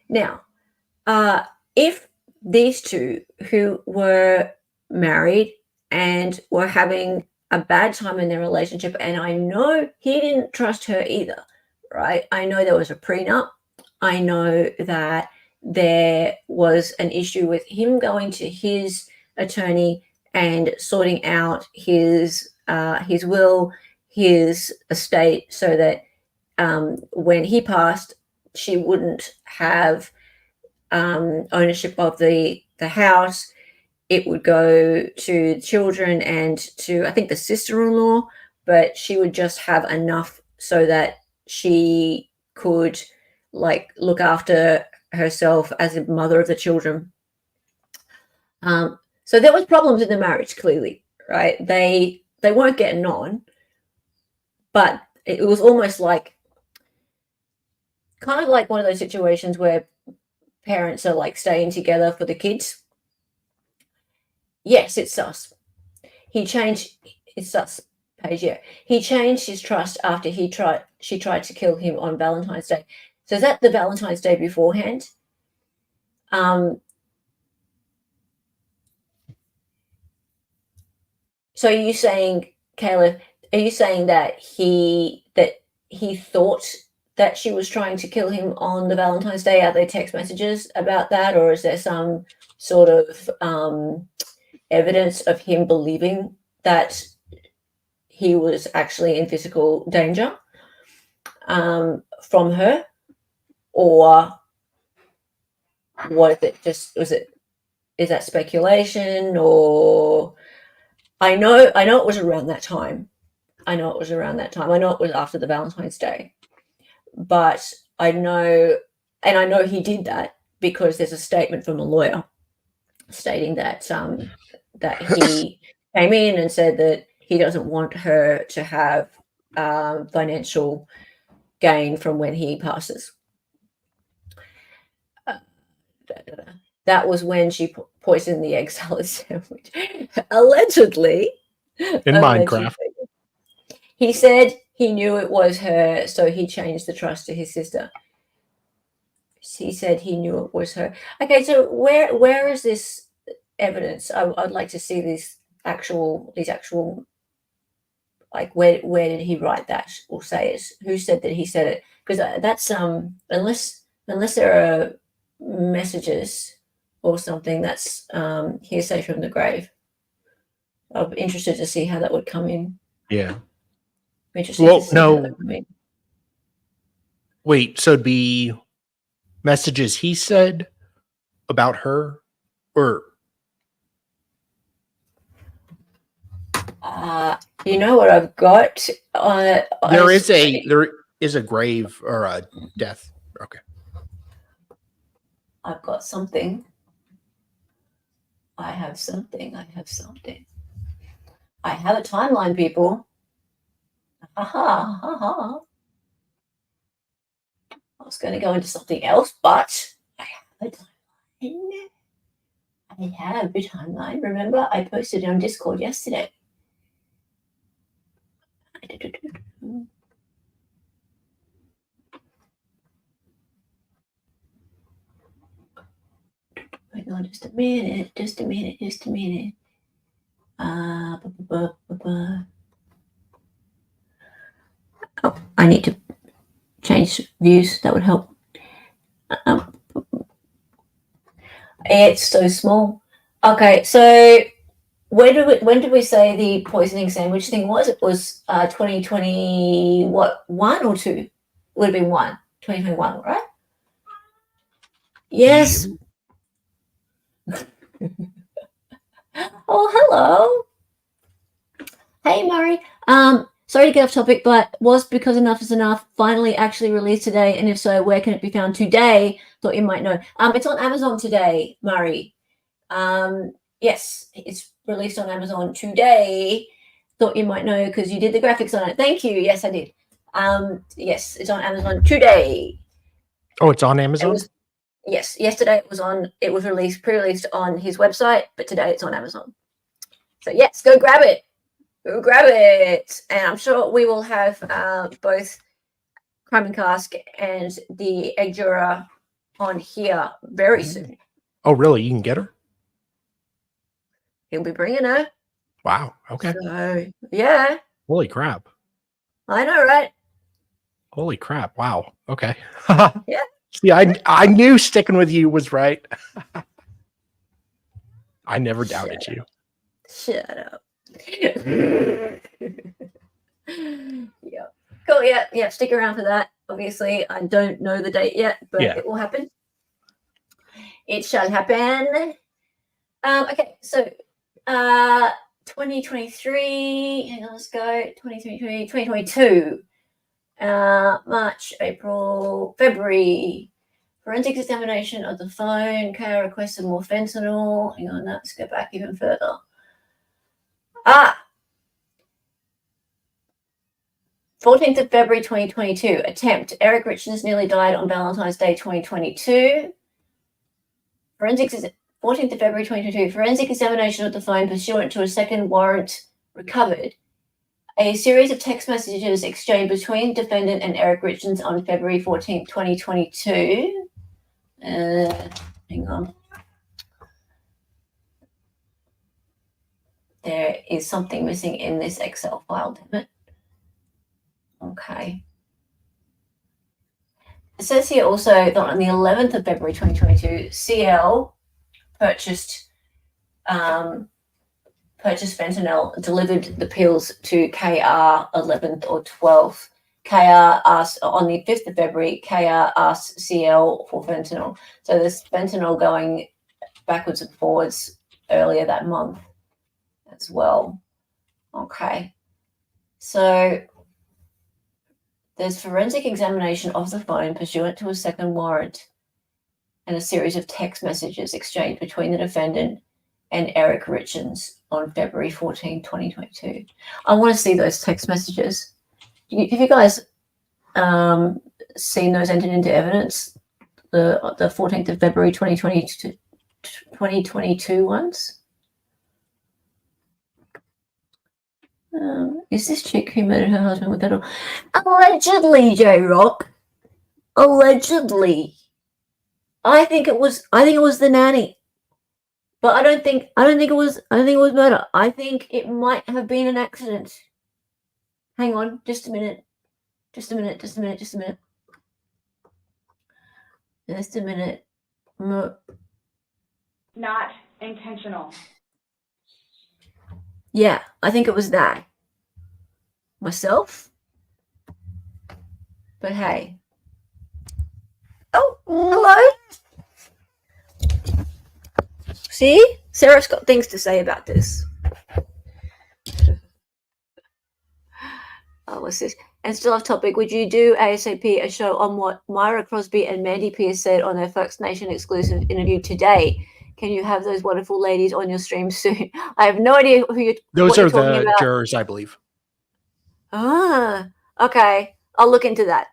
Now, if these two who were married and were having a bad time in their relationship, and I know he didn't trust her either, right? I know there was a prenup. I know that there was an issue with him going to his attorney and sorting out his will, his estate, so that when he passed, she wouldn't have ownership of the house. It would go to children and to, I think, the sister-in-law, but she would just have enough so that she could look after herself as a mother of the children. So there was problems in the marriage, clearly, right? They weren't getting on, but it was almost like kind of like one of those situations where parents are like staying together for the kids. Yes, it's sus. He changed. It's sus. Page, yeah. He changed his trust after she tried to kill him on Valentine's Day. So is that the Valentine's Day beforehand? So are you saying, Caleb, are you saying that he thought that she was trying to kill him on the Valentine's Day? Are there text messages about that, or is there some sort of evidence of him believing that he was actually in physical danger from her? Or what is that speculation? Or I know it was around that time. I know it was after the Valentine's Day. But I know he did that because there's a statement from a lawyer stating that that he came in and said that he doesn't want her to have financial gain from when he passes. That was when she poisoned the egg salad sandwich. Allegedly. In Minecraft. He said he knew it was her, so he changed the trust to his sister. He said he knew it was her. Okay, so where is this evidence? I'd like to see these actual like where did he write that or say it? Who said that he said it? Because that's unless there are messages or something, that's hearsay from the grave. I'm interested to see how that would come in. Yeah. Well, no. Wait, so it'd be messages he said about her, or you know what I've got? There is a grave or a death. Okay. I've got something. I have something. I have a timeline, people. Ha ha ha ha. I was going to go into something else, but I have a timeline. I have a timeline. Remember, I posted it on Discord yesterday. Hang on just a minute. Oh, I need to change views. That would help. It's so small. Okay, so when did we say the poisoning sandwich thing was? It was 2020, what, 1 or 2? Would have been 1, 2021, right? Yes. Oh, hello. Hey, Murray. Sorry to get off topic, but was Because Enough Is Enough finally actually released today? And if so, where can it be found today? Thought you might know. It's on Amazon today, Murray. Yes, it's released on Amazon today. Thought you might know because you did the graphics on it. Thank you. Yes, I did. Yes, it's on Amazon today. Oh, it's on Amazon? Yes, yesterday it was pre-released on his website, but today it's on Amazon. So yes, go grab it. And I'm sure we will have both Crime and Cask and the Egg Juror on here very soon. Oh, really? You can get her? He'll be bringing her. Wow. Okay. So, yeah. Holy crap. I know, right? Holy crap. Wow. Okay. Yeah. See, I knew sticking with you was right. I never doubted you. Shut up. Yeah. Cool. Yeah. Stick around for that. Obviously, I don't know the date yet, but it will happen. It shall happen. Okay, so 2023. Hang on, let's go. 2023, 2022. March, April, February. Forensic examination of the phone. Kara requested more fentanyl. Hang on, let's go back even further. 14th of February 2022. Attempt. Kouri Richins nearly died on Valentine's Day 2022. Forensics is 14th of February 2022. Forensic examination of the phone pursuant to a second warrant recovered. A series of text messages exchanged between defendant and Eric Richins on February 14th, 2022. Hang on. There is something missing in this Excel file, damn it. Okay. It says here also that on the 11th of February 2022, CL purchased fentanyl, delivered the pills to KR 11th or 12th. KR asked on the 5th of February, KR asked CL for fentanyl. So there's fentanyl going backwards and forwards earlier that month as well. Okay. So there's forensic examination of the phone pursuant to a second warrant and a series of text messages exchanged between the defendant and Eric Richins on February 14, 2022. I want to see those text messages. Have you guys seen those entered into evidence? The 14th of February 2022 ones? Is this chick who murdered her husband with that? Allegedly, J-Rock. Allegedly. I think it was the nanny. But I don't think it was murder. I think it might have been an accident. Hang on, just a minute. Just a minute. Not intentional. Yeah, I think it was that. Myself. But hey. Oh, hello. See? Sarah's got things to say about this. Oh, what's this? And still off topic, would you do ASAP a show on what Myra Crosby and Mandy Pierce said on their Fox Nation exclusive interview today? Can you have those wonderful ladies on your stream soon? I have no idea who you're Those are the about. jurors, I believe. Ah, okay. I'll look into that.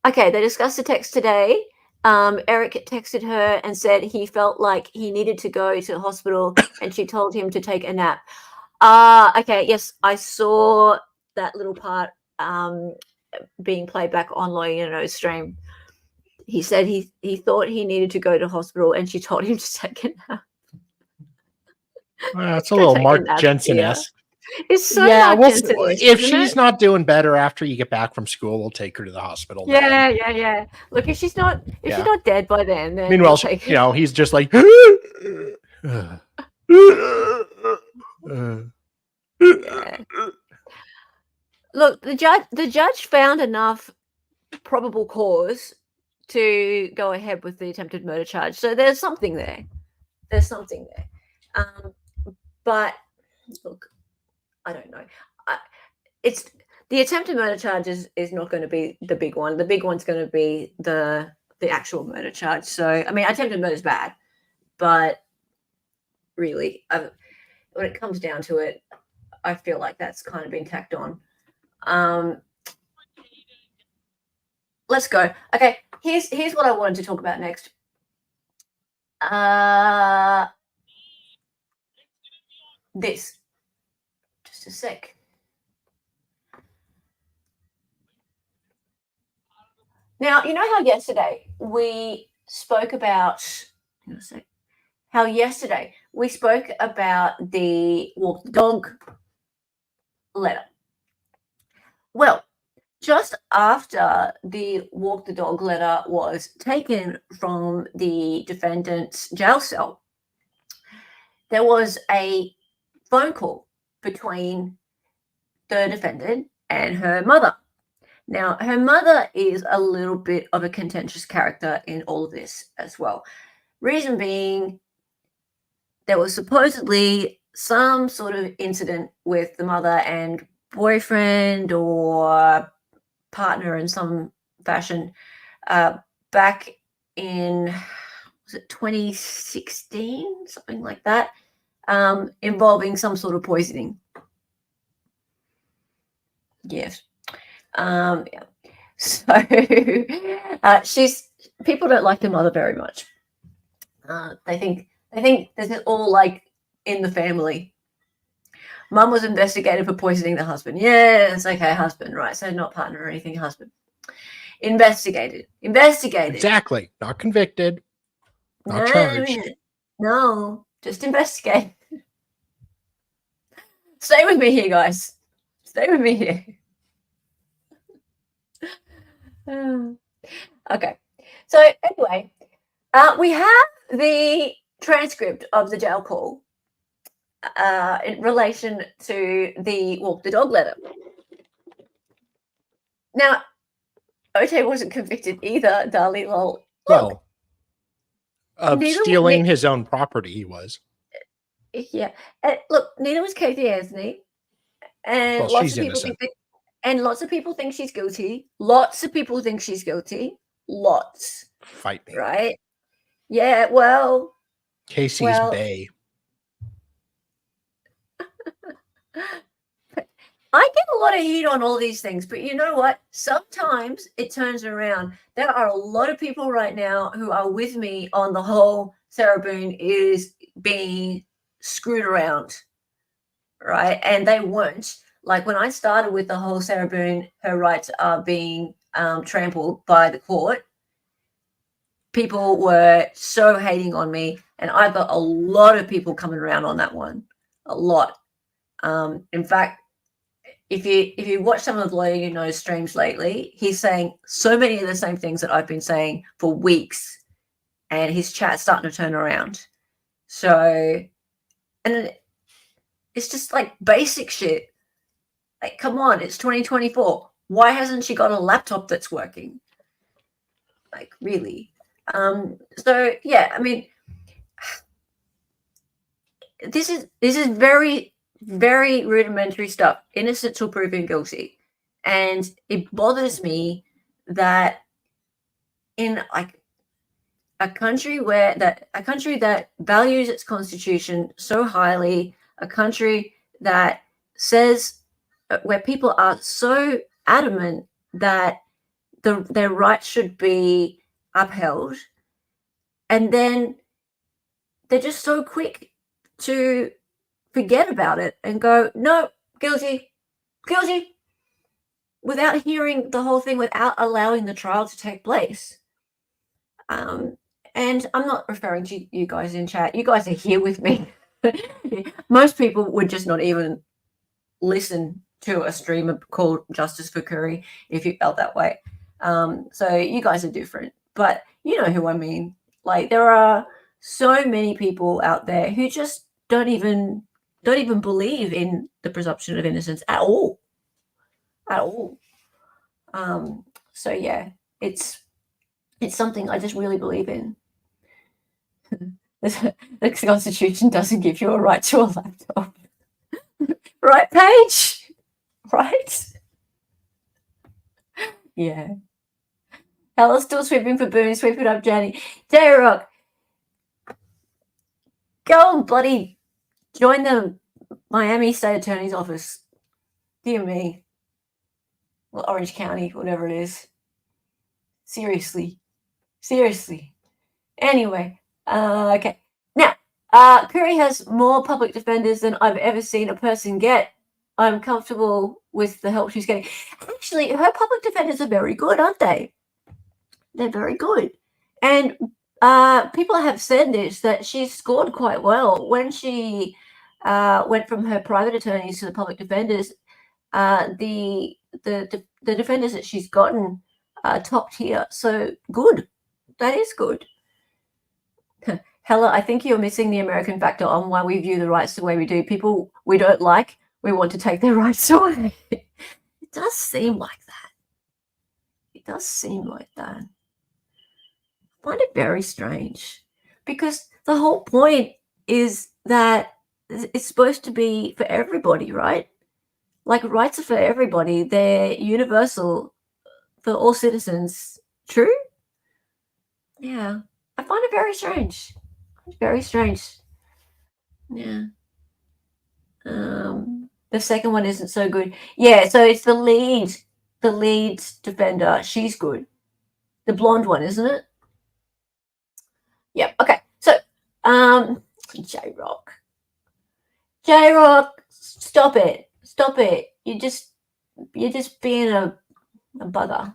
Okay, they discussed the text today. Eric texted her and said he felt like he needed to go to the hospital and she told him to take a nap. Okay, yes, I saw that little part being played back on Loyano's stream. He said he thought he needed to go to hospital and she told him to take a nap. It's a little Mark Jensen-esque. It's so Mark Jensen-esque, if she's not doing better after you get back from school, we'll take her to the hospital. Yeah. Look, if she's not dead by then meanwhile, he's just like Look, the judge found enough probable cause to go ahead with the attempted murder charge. So there's something there. But look, I don't know. It's the attempted murder charge is not going to be the big one. The big one's going to be the actual murder charge. So I mean, attempted murder is bad, but really, when it comes down to it, I feel like that's kind of been tacked on. Let's go. Okay, here's what I wanted to talk about next. This. Just a sec. Now, you know how yesterday we spoke about the walk the dog letter. Well, just after the walk the dog letter was taken from the defendant's jail cell, there was a phone call between the defendant and her mother. Now, her mother is a little bit of a contentious character in all of this as well. Reason being, there was supposedly some sort of incident with the mother and boyfriend or partner in some fashion back in, was it 2016, something like that, involving some sort of poisoning. Yes. Yeah. So people don't like the mother very much. They think this is all like in the family. Mum was investigated for poisoning the husband. Yeah, it's okay, husband, right? So not partner or anything, husband. Investigated. Exactly. Not convicted. Not charged. No, just investigate. Stay with me here, guys. Stay with me here. Okay. So anyway, we have the transcript of the jail call in relation to the walk the dog letter. Now, OJ wasn't convicted either, darling. Well, Well, of stealing his own property, he was. Yeah. Look, neither was Kathy Anthony. And Well, lots she's of people innocent. lots of people think she's guilty. Lots of people think she's guilty. Lots. Fight me. Right? Yeah, well. Casey's Bay. I get a lot of heat on all these things, but you know what? Sometimes it turns around. There are a lot of people right now who are with me on the whole Sarah Boone is being screwed around, right? And they weren't. Like when I started with the whole Sarah Boone, her rights are being trampled by the court, people were so hating on me, and I've got a lot of people coming around on that one. A lot. In fact, if you watch some of Lawyer You Know's streams lately, he's saying so many of the same things that I've been saying for weeks, and his chat's starting to turn around. So, and it's just like basic shit. Like, come on, it's 2024. Why hasn't she got a laptop that's working? Like, really? So yeah, I mean, this is very, very rudimentary stuff, innocent till proven guilty. And it bothers me that in like a country that values its constitution so highly, a country that says where people are so adamant that their rights should be upheld, and then they're just so quick to forget about it and go, no, guilty, without hearing the whole thing, without allowing the trial to take place. And I'm not referring to you guys in chat. You guys are here with me. Most people would just not even listen to a streamer called Justice for Kouri if you felt that way. So you guys are different, but you know who I mean. Like, there are so many people out there who just don't even believe in the presumption of innocence at all. So yeah, it's something I just really believe in. The Constitution doesn't give you a right to a laptop. Right, Paige? Right? Yeah. Hella's still sweeping for Boone. Sweep it up, Jenny. J-Rock, go and bloody join the Miami State Attorney's Office. Dear me. Well, Orange County, whatever it is. Seriously. Anyway, okay. Now, Kouri has more public defenders than I've ever seen a person get. I'm comfortable with the help she's getting. Actually, her public defenders are very good, aren't they? They're very good. And people have said this, that she scored quite well when she went from her private attorneys to the public defenders. The defenders that she's gotten top tier. So good. That is good. Hella, I think you're missing the American factor on why we view the rights the way we do. People we don't like, we want to take their rights away. It does seem like that. I find it very strange, because the whole point is that it's supposed to be for everybody, right? Like, rights are for everybody. They're universal for all citizens. True? Yeah. I find it very strange. Yeah. The second one isn't so good. Yeah, so it's the lead defender. She's good. The blonde one, isn't it? Yeah. Okay. So, J-Rock. J-Rock, stop it. Stop it. You're just being a bugger.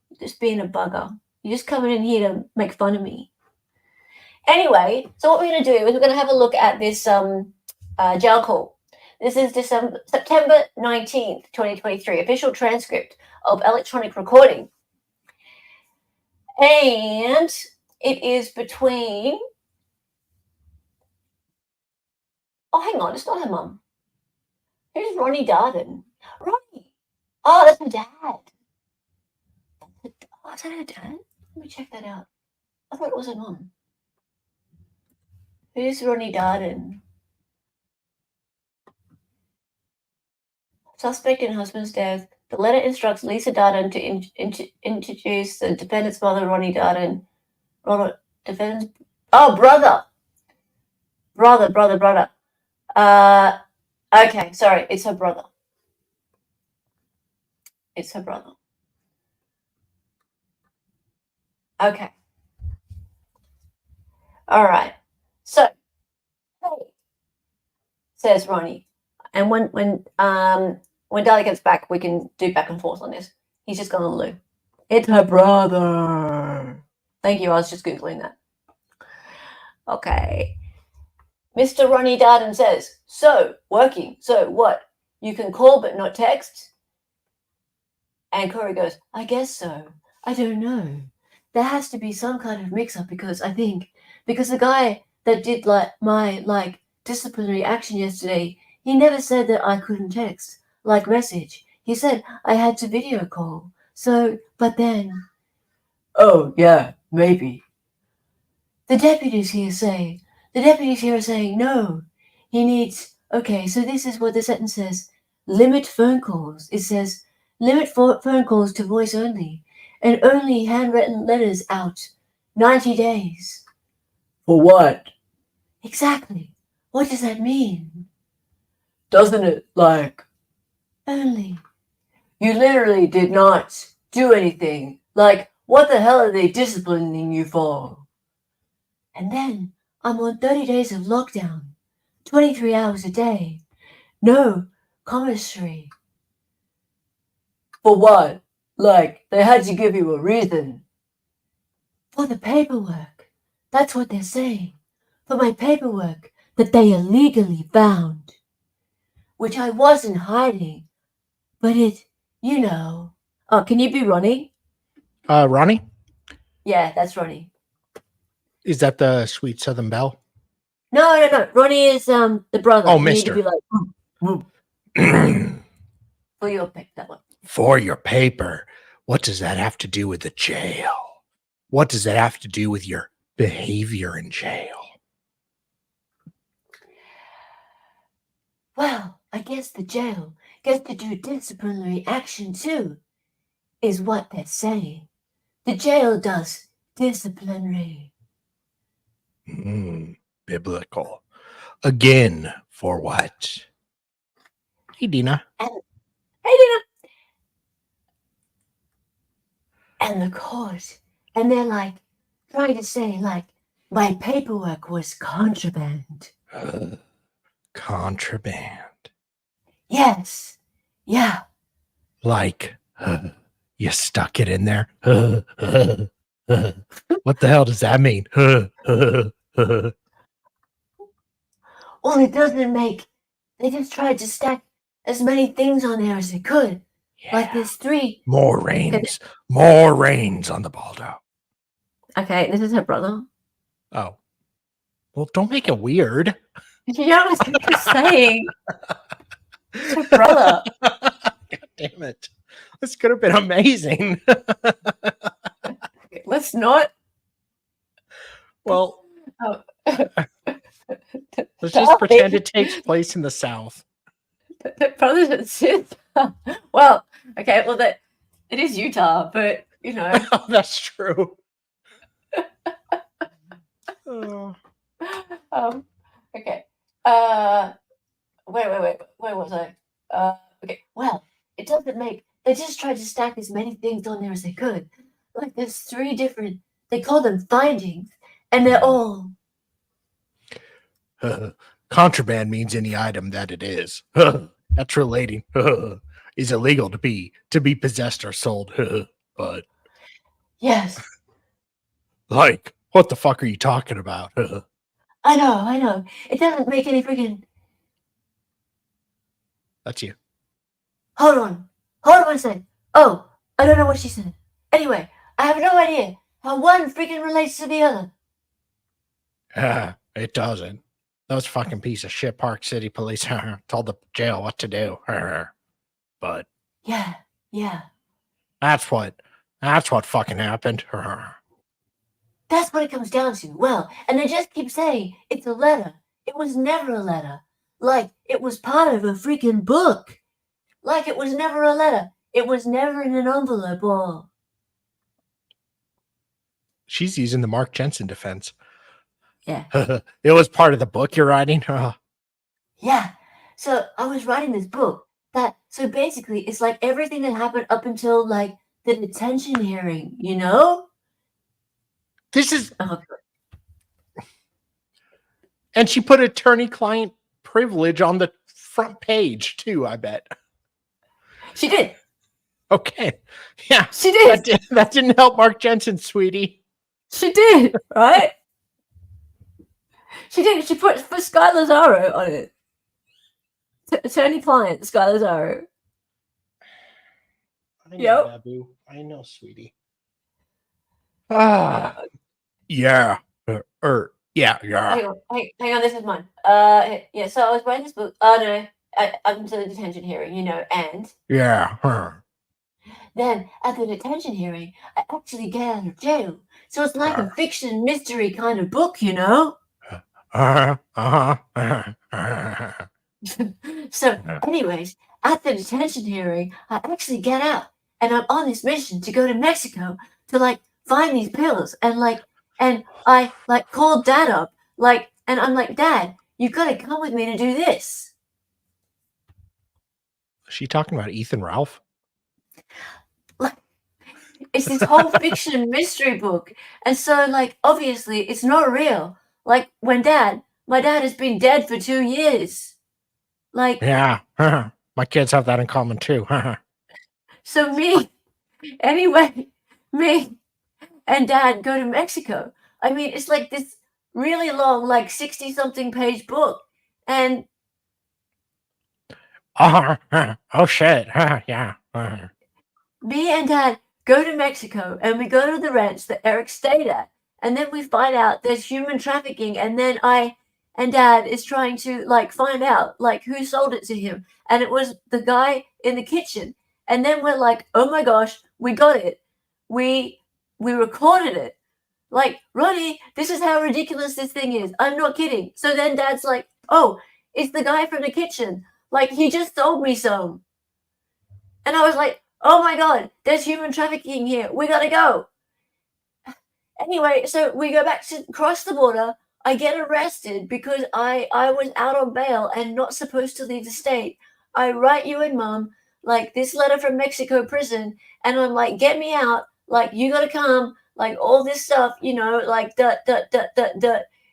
You're just being a bugger. You're just coming in here to make fun of me. Anyway, so what we're going to do is we're going to have a look at this jail call. This is September 19th, 2023, official transcript of electronic recording. And it is between... Oh, hang on, it's not her mum. Who's Ronnie Darden? Ronnie. Oh, that's her dad. Oh, is that her dad? Let me check that out. I thought it was her mum. Who's Ronnie Darden? Suspect in husband's death. The letter instructs Lisa Darden to introduce the defendant's mother, Ronnie Darden. Defendant's... Oh, brother. Brother. Okay, sorry, it's her brother. It's her brother. Okay. All right. So, hey, says Ronnie. And when Dali gets back, we can do back and forth on this. He's just gone to the loo. It's her brother. Thank you. I was just Googling that. Okay. Mr. Ronnie Darden says, so, working. So, what? You can call but not text? And Kouri goes, I guess so. I don't know. There has to be some kind of mix-up because the guy that did my disciplinary action yesterday, he never said that I couldn't text, message. He said I had to video call. So, but then... Oh, yeah, maybe. The deputies here are saying, no, he needs... Okay, so this is what the sentence says. Limit phone calls. It says, limit phone calls to voice only, and only handwritten letters out. 90 days. For what? Exactly. What does that mean? Doesn't it, only. You literally did not do anything. What the hell are they disciplining you for? And then I'm on 30 days of lockdown. 23 hours a day. No commissary. For what? They had to give you a reason. For the paperwork. That's what they're saying. For my paperwork that they illegally found. Which I wasn't hiding. But Oh, can you be Ronnie? Ronnie? Yeah, that's Ronnie. Is that the Sweet Southern Belle? No. Ronnie is the brother. Oh, you mister. Need to be for your pick, that one. For your paper. What does that have to do with the jail? What does that have to do with your behavior in jail? Well, I guess the jail gets to do disciplinary action too, is what they're saying. The jail does disciplinary. Biblical. Again, for what? Hey, Dina. Hey, Dina. And the court, and they're trying to say my paperwork was contraband. Contraband. Yes. Yeah. You stuck it in there. What the hell does that mean? Well, it doesn't make... They just tried to stack as many things on there as they could. Yeah. There's 3. More rains. More rains on the Baldo. Okay, this is her brother. Oh. Well, don't make it weird. You know what I'm saying? It's her brother. God damn it. This could have been amazing. Okay, let's not. Well, Oh. let's just pretend it takes place in the South. Brothers and sisters. Well, okay, well, it is Utah, but, That's true. Oh. Okay. Wait. Where was I? Okay. Well, it doesn't make... They just tried to stack as many things on there as they could. There's 3 different... They call them findings. And they're all, Contraband means any item that it is. That's relating. Is illegal to be possessed or sold. But yes, like, what the fuck are you talking about? I know. It doesn't make any freaking. That's you. Hold on a second. Oh, I don't know what she said. Anyway, I have no idea how one freaking relates to the other. It doesn't. Those fucking piece of shit Park City police told the jail what to do. But Yeah. that's what fucking happened. That's what it comes down to. Well, and they just keep saying it's a letter. It was never a letter. Like it was part of a freaking book. Like it was never a letter. It was never in an envelope or. She's using the Mark Jensen defense. Yeah. It was part of the book you're writing. Yeah. So I was writing this book so basically it's like everything that happened up until like the detention hearing, you know? This is, Oh, and she put attorney-client privilege on the front page too, I bet. she did. Okay. Yeah. She did. That didn't help Mark Jensen, sweetie. She did, right? She did. She put Sky Lazaro on it. Attorney client, Sky Lazaro. I know, Yep. Babu. I know, sweetie. Yeah. Yeah. Hang on, this is mine. Yeah, so I was writing this book. Oh, no. Up until the detention hearing, you know, and Yeah. then at the detention hearing, I actually get out of jail. So it's like a fiction mystery kind of book, you know? So, anyways, at the detention hearing, I actually get out, and I'm on this mission to go to Mexico to like find these pills, and I like called Dad up, like, and I'm like, Dad, you gotta come with me to do this. Is she talking about Ethan Ralph? Like, it's this whole fiction mystery book, and so like obviously it's not real. Like when my dad has been dead for 2 years. Like, yeah, my kids have that in common too. So me and Dad go to Mexico. I mean, it's like this really long, like 60-something page book. And oh shit. Yeah. me and Dad go to Mexico and we go to the ranch that Eric stayed at. And then we find out there's human trafficking. And then I and Dad is trying to like find out like who sold it to him. And it was the guy in the kitchen. And then we're like, oh my gosh, we got it. We recorded it. Like, Ronnie, this is how ridiculous this thing is. I'm not kidding. So then Dad's like, oh, it's the guy from the kitchen. Like, he just sold me some. And I was like, oh my God, there's human trafficking here. We gotta go. Anyway, so we go back to cross the border. I get arrested because I was out on bail and not supposed to leave the state. I write you and Mom like this letter from Mexico prison, and I'm like, get me out. Like, you gotta come. Like all this stuff, you know, like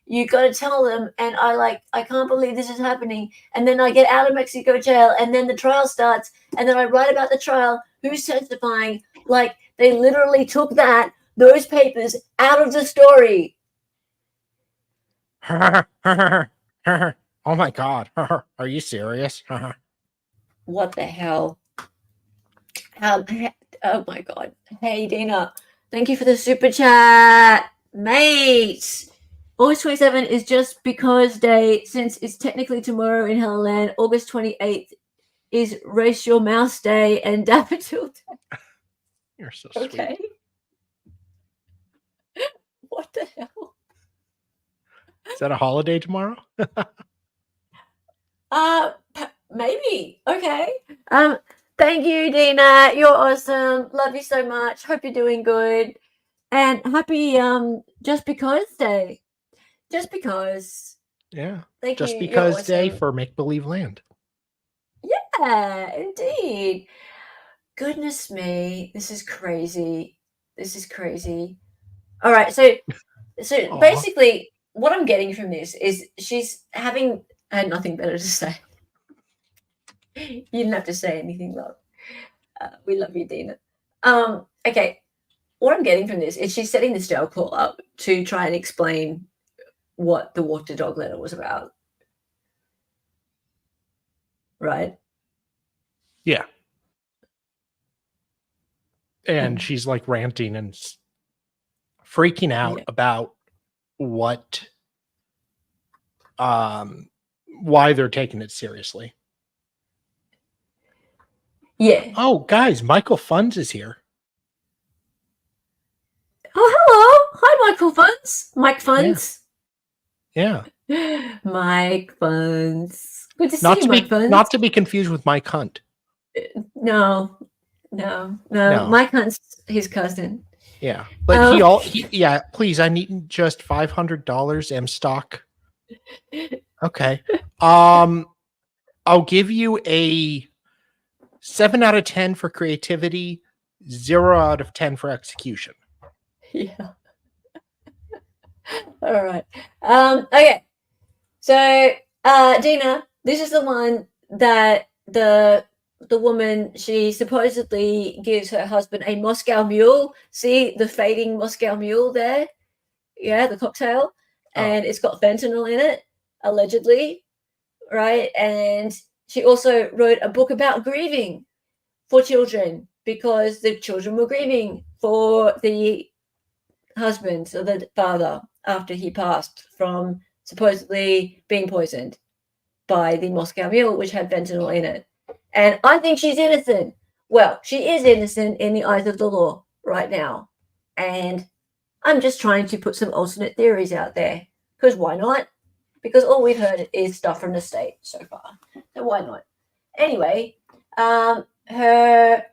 you gotta tell them. And I can't believe this is happening. And then I get out of Mexico jail, and then the trial starts, and then I write about the trial, who's testifying. Like they literally took those papers out of the story. Oh my God. Are you serious? What the hell? Oh my God. Hey, Dina. Thank you for the super chat, mate. August 27 is just because day, since it's technically tomorrow in Hellland. August 28th is Race Your Mouse Day and Daffodil Day. You're so sweet. Okay. What the hell? Is that a holiday tomorrow? Maybe. Okay. Thank you, Dina. You're awesome. Love you so much. Hope you're doing good. And happy Just Because Day. Just because. Yeah. Thank Just you. because You're day awesome. for Make Believe Land. Yeah, indeed. Goodness me. This is crazy. All right, so So Aw. basically, what I'm getting from this is she's having had nothing better to say. You didn't have to say anything, love. We love you, Dina. Okay, what I'm getting from this is she's setting this jail call up to try and explain what the walk the dog letter was about. Right? Yeah. And she's like ranting and freaking out about what why they're taking it seriously. Yeah. Oh, guys, Michael Funds is here. Oh, hello. Hi, Michael Funds. Mike Funds. Yeah. Mike Funds. Good to see you, Mike Funds. Not to be confused with Mike Hunt. No. Mike Hunt's his cousin. Yeah. But yeah, please, I need just $500 M stock. Okay. I'll give you a 7 out of 10 for creativity, 0 out of 10 for execution. Yeah. All right. Okay. So, Dina, this is the one that the woman, she supposedly gives her husband a Moscow Mule. See the fading Moscow Mule there? Yeah, the cocktail. And it's got fentanyl in it, allegedly. Right? And she also wrote a book about grieving for children because the children were grieving for the husband or the father after he passed from supposedly being poisoned by the Moscow Mule, which had fentanyl in it. And I think she's innocent. Well, she is innocent in the eyes of the law right now. And I'm just trying to put some alternate theories out there because why not? Because all we've heard is stuff from the state so far. So why not? Anyway, her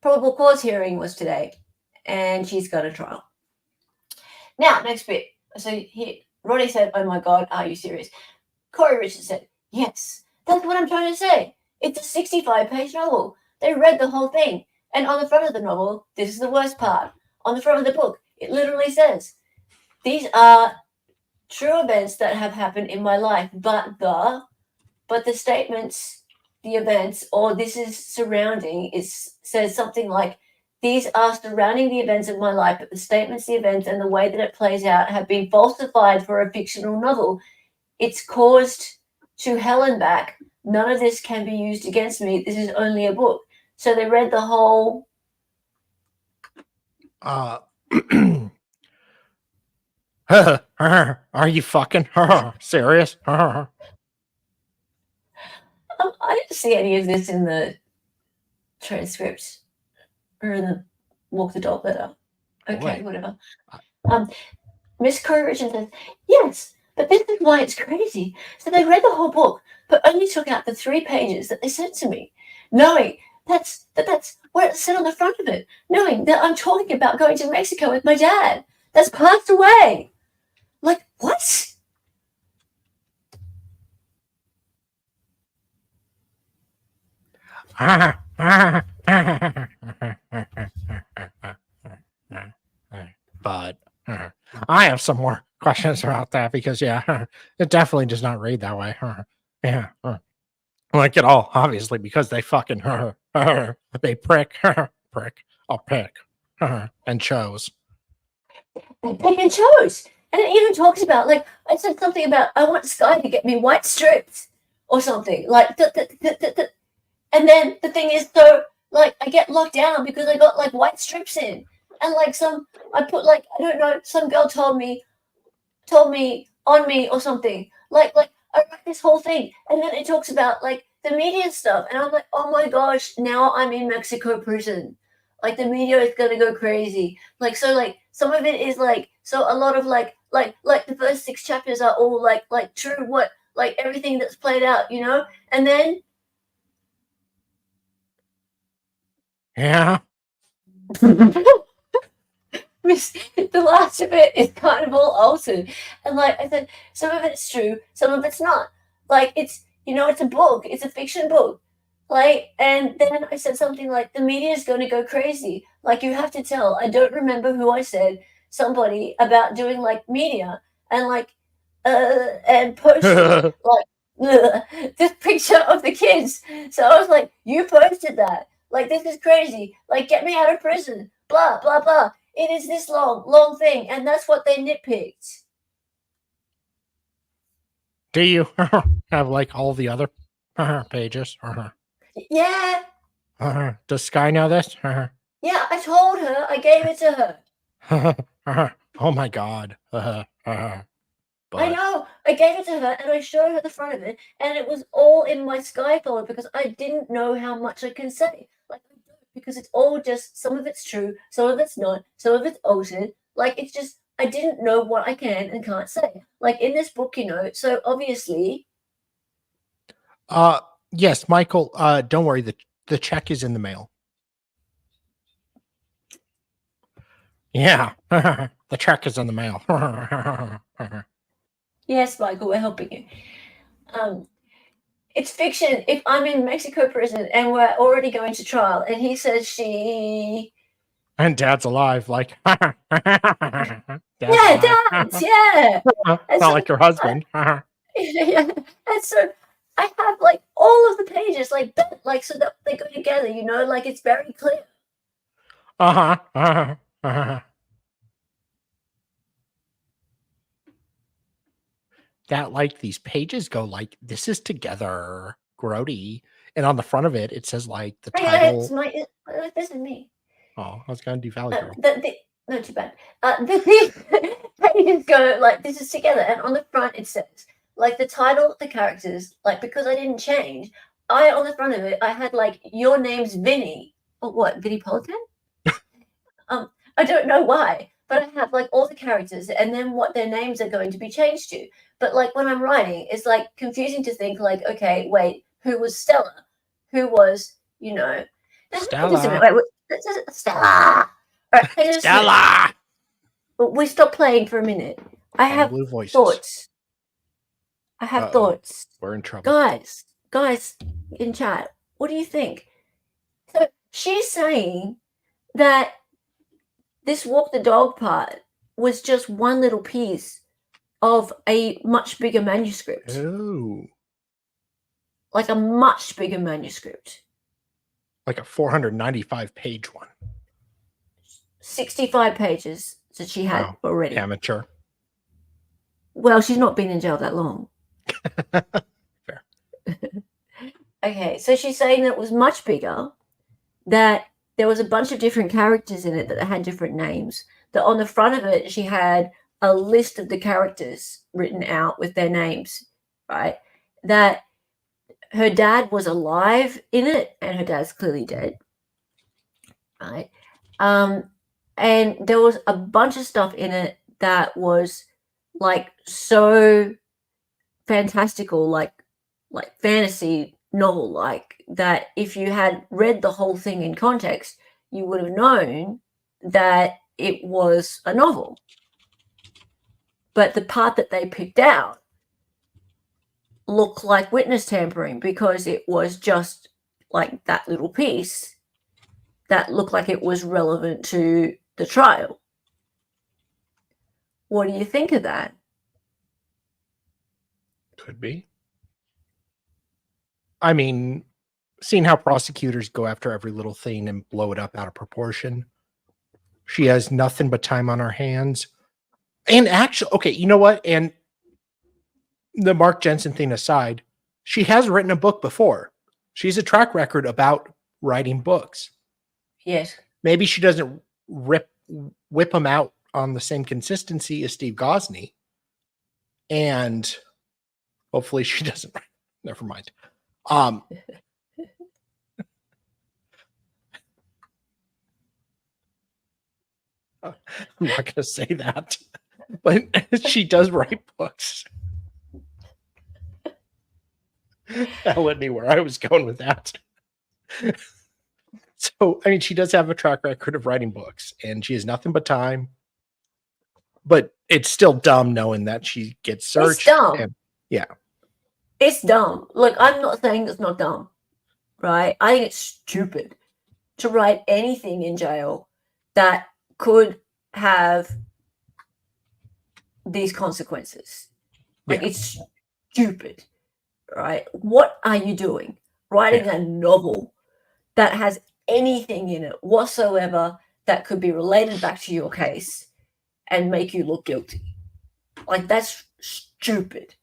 probable cause hearing was today and she's got a trial. Now, next bit. So here, Ronnie said, oh my God, are you serious? Kouri Richins said, yes, that's what I'm trying to say. It's a 65-page novel. They read the whole thing. And on the front of the novel, this is the worst part. On the front of the book, it literally says, these are true events that have happened in my life, but the statements, the events, or this is surrounding, says something like, these are surrounding the events of my life, but the statements, the events, and the way that it plays out have been falsified for a fictional novel. It's caused to hell and back. None of this can be used against me. This is only a book. So they read the whole. Are you fucking serious? I didn't see any of this in the transcript or in the walk the dog letter. Okay, whatever. Miss Kouri Richins says, yes, but this is why it's crazy. So they read the whole book, but only took out the 3 pages that they sent to me, knowing that's what it said on the front of it, knowing that I'm talking about going to Mexico with my dad that's passed away. Like, what? But I have some more questions about that because, yeah, it definitely does not read that way. Yeah. Like at all, obviously, because they fucking, they prick, I'll pick, and chose. They pick and chose. And it even talks about, like, I said something about, I want Sky to get me white strips or something. Like, and then the thing is, so, like, I get locked down because I got, like, white strips in. And, like, I put, like, I don't know, some girl told me on me or something. Like, I write this whole thing. And then it talks about, like, the media stuff. And I'm like, oh my gosh, now I'm in Mexico prison. Like, the media is going to go crazy. Like, so, like, some of it is, like, so a lot of, like the first 6 chapters are all, like true what, like, everything that's played out, you know? And then. Yeah. The last of it is kind of all altered. And, like I said, some of it's true, some of it's not. Like, it's, you know, it's a book. It's a fiction book. Like, and then I said something like, the media is going to go crazy. Like, you have to tell. I don't remember who I said. somebody about doing like media and like and posted like this picture of the kids. So I was like, you posted that. Like, this is crazy. Like, get me out of prison. Blah, blah, blah. It is this long thing. And that's what they nitpicked. Do you have like all the other pages? Yeah. Does Sky know this? Yeah, I told her. I gave it to her. Oh my God. I know. I gave it to her and I showed her the front of it, and it was all in my Sky folder because I didn't know how much I can say. Like, because it's all just, some of it's true, some of it's not, some of it's altered. Like, it's just, I didn't know what I can and can't say. Like, in this book, so obviously. Yes, Michael, don't worry. The check is in the mail. Yeah. The check is in the mail. Yes, Michael, we're helping you. It's fiction. If I'm in Mexico prison and we're already going to trial, and he says she... And Dad's alive, like... Dad's yeah, Dad's, yeah! Not so, like your husband. Yeah, and so I have, like, all of the pages, like, so that they go together, like, it's very clear. That, like, these pages go like, this is together, grody. And on the front of it, it says, like, the title. This is me. Oh, I was going to do Valley Girl. No, too bad. The pages go, like, this is together. And on the front, it says, like, the title, the characters, like, because I didn't change, on the front of it, I had, like, your name's Vinny. Or what, Vinny Politan? I don't know why. But I have, like, all the characters and then what their names are going to be changed to. But, like, when I'm writing, it's, like, confusing to think, like, okay, wait, who was Stella? Who was, Stella. Wait, Stella. Right, Stella. We stop playing for a minute. I have Blue voices. thoughts. I have thoughts. We're in trouble. Guys in chat, what do you think? So she's saying that this walk the dog part was just one little piece of a much bigger manuscript. Oh. Like a much bigger manuscript. Like a 495-page one. 65 pages that she had already. Amateur. Well, she's not been in jail that long. Fair. Okay, so she's saying that it was much bigger, that there was a bunch of different characters in it that had different names, that on the front of it, she had a list of the characters written out with their names, right? That her dad was alive in it, and her dad's clearly dead, right? And there was a bunch of stuff in it that was like so fantastical, like fantasy novel, like that if you had read the whole thing in context, you would have known that it was a novel. But the part that they picked out looked like witness tampering because it was just like that little piece that looked like it was relevant to the trial. What do you think of that? Could be. I mean, seeing how prosecutors go after every little thing and blow it up out of proportion, she has nothing but time on her hands. And actually, okay, you know what? And the Mark Jensen thing aside, she has written a book before. She's a track record about writing books. Yes. Maybe she doesn't whip them out on the same consistency as Steve Gosney. And hopefully she doesn't. Never mind. I'm not going to say that, but she does write books. That led me where I was going with that. So, I mean, she does have a track record of writing books, and she has nothing but time. But it's still dumb knowing that she gets searched. It's dumb. And, yeah. It's dumb. Look, I'm not saying it's not dumb, right? I think it's stupid to write anything in jail that could have these consequences. Like, Yeah. it's stupid, right? What are you doing? Writing a novel that has anything in it whatsoever that could be related back to your case and make you look guilty. Like, that's stupid.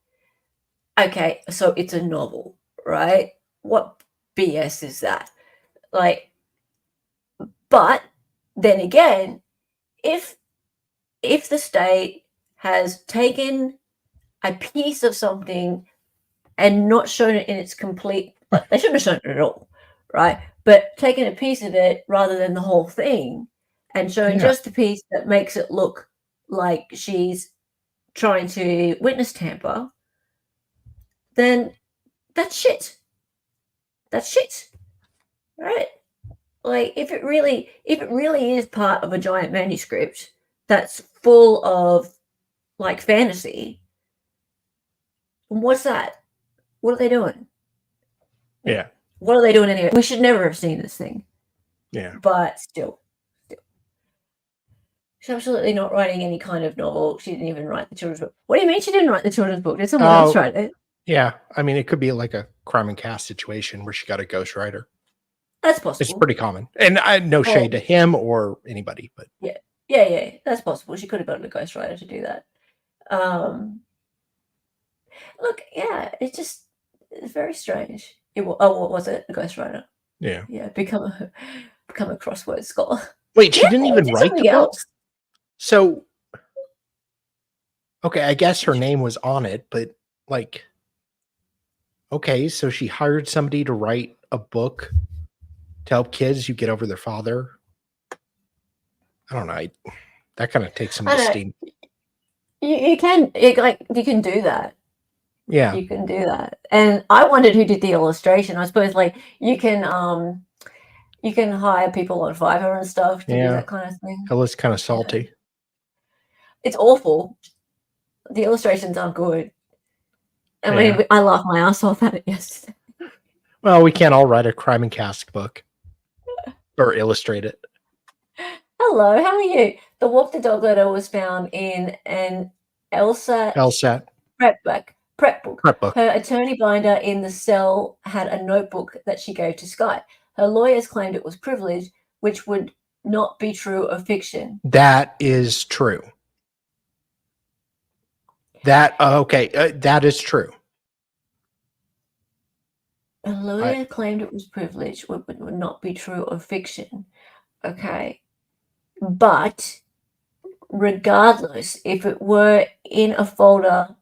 Okay, so it's a novel, right? What BS is that? Like, but then again, if the state has taken a piece of something and not shown it in its complete, they shouldn't have shown it at all, right? But taking a piece of it rather than the whole thing and showing just the piece that makes it look like she's trying to witness tamper, then that's shit. That's shit, right? Like, if it really is part of a giant manuscript that's full of like fantasy, what's that? What are they doing? Yeah. What are they doing anyway? We should never have seen this thing. Yeah. But still. She's absolutely not writing any kind of novel. She didn't even write the children's book. What do you mean she didn't write the children's book? Did someone else write it? Yeah. I mean, it could be like a crime and cast situation where she got a ghostwriter. That's possible. It's pretty common. And no shade to him or anybody, but yeah, that's possible. She could have gotten a ghostwriter to do that. Look, yeah, it's very strange. What was it? A ghostwriter? Yeah. Yeah, become a crossword scholar. Wait, she didn't even write the book? Else. So, okay, I guess her name was on it, but like, okay, so she hired somebody to write a book to help kids who get over their father. I don't know. That kind of takes some esteem. You can do that. Yeah, you can do that. And I wondered who did the illustration. I suppose like you can hire people on Fiverr and stuff to do that kind of thing. It looks kind of salty. Yeah. It's awful. The illustrations aren't good. I mean, I laughed my ass off at it yesterday. Well, we can't all write a crime and cast book or illustrate it. Hello, how are you? The Walk the Dog letter was found in an LSAT prep book. Her attorney binder in the cell had a notebook that she gave to Sky. Her lawyers claimed it was privilege, which would not be true of fiction. That is true. That is true. A lawyer claimed it was privilege, which would not be true of fiction. Okay. But regardless, if it were in a folder,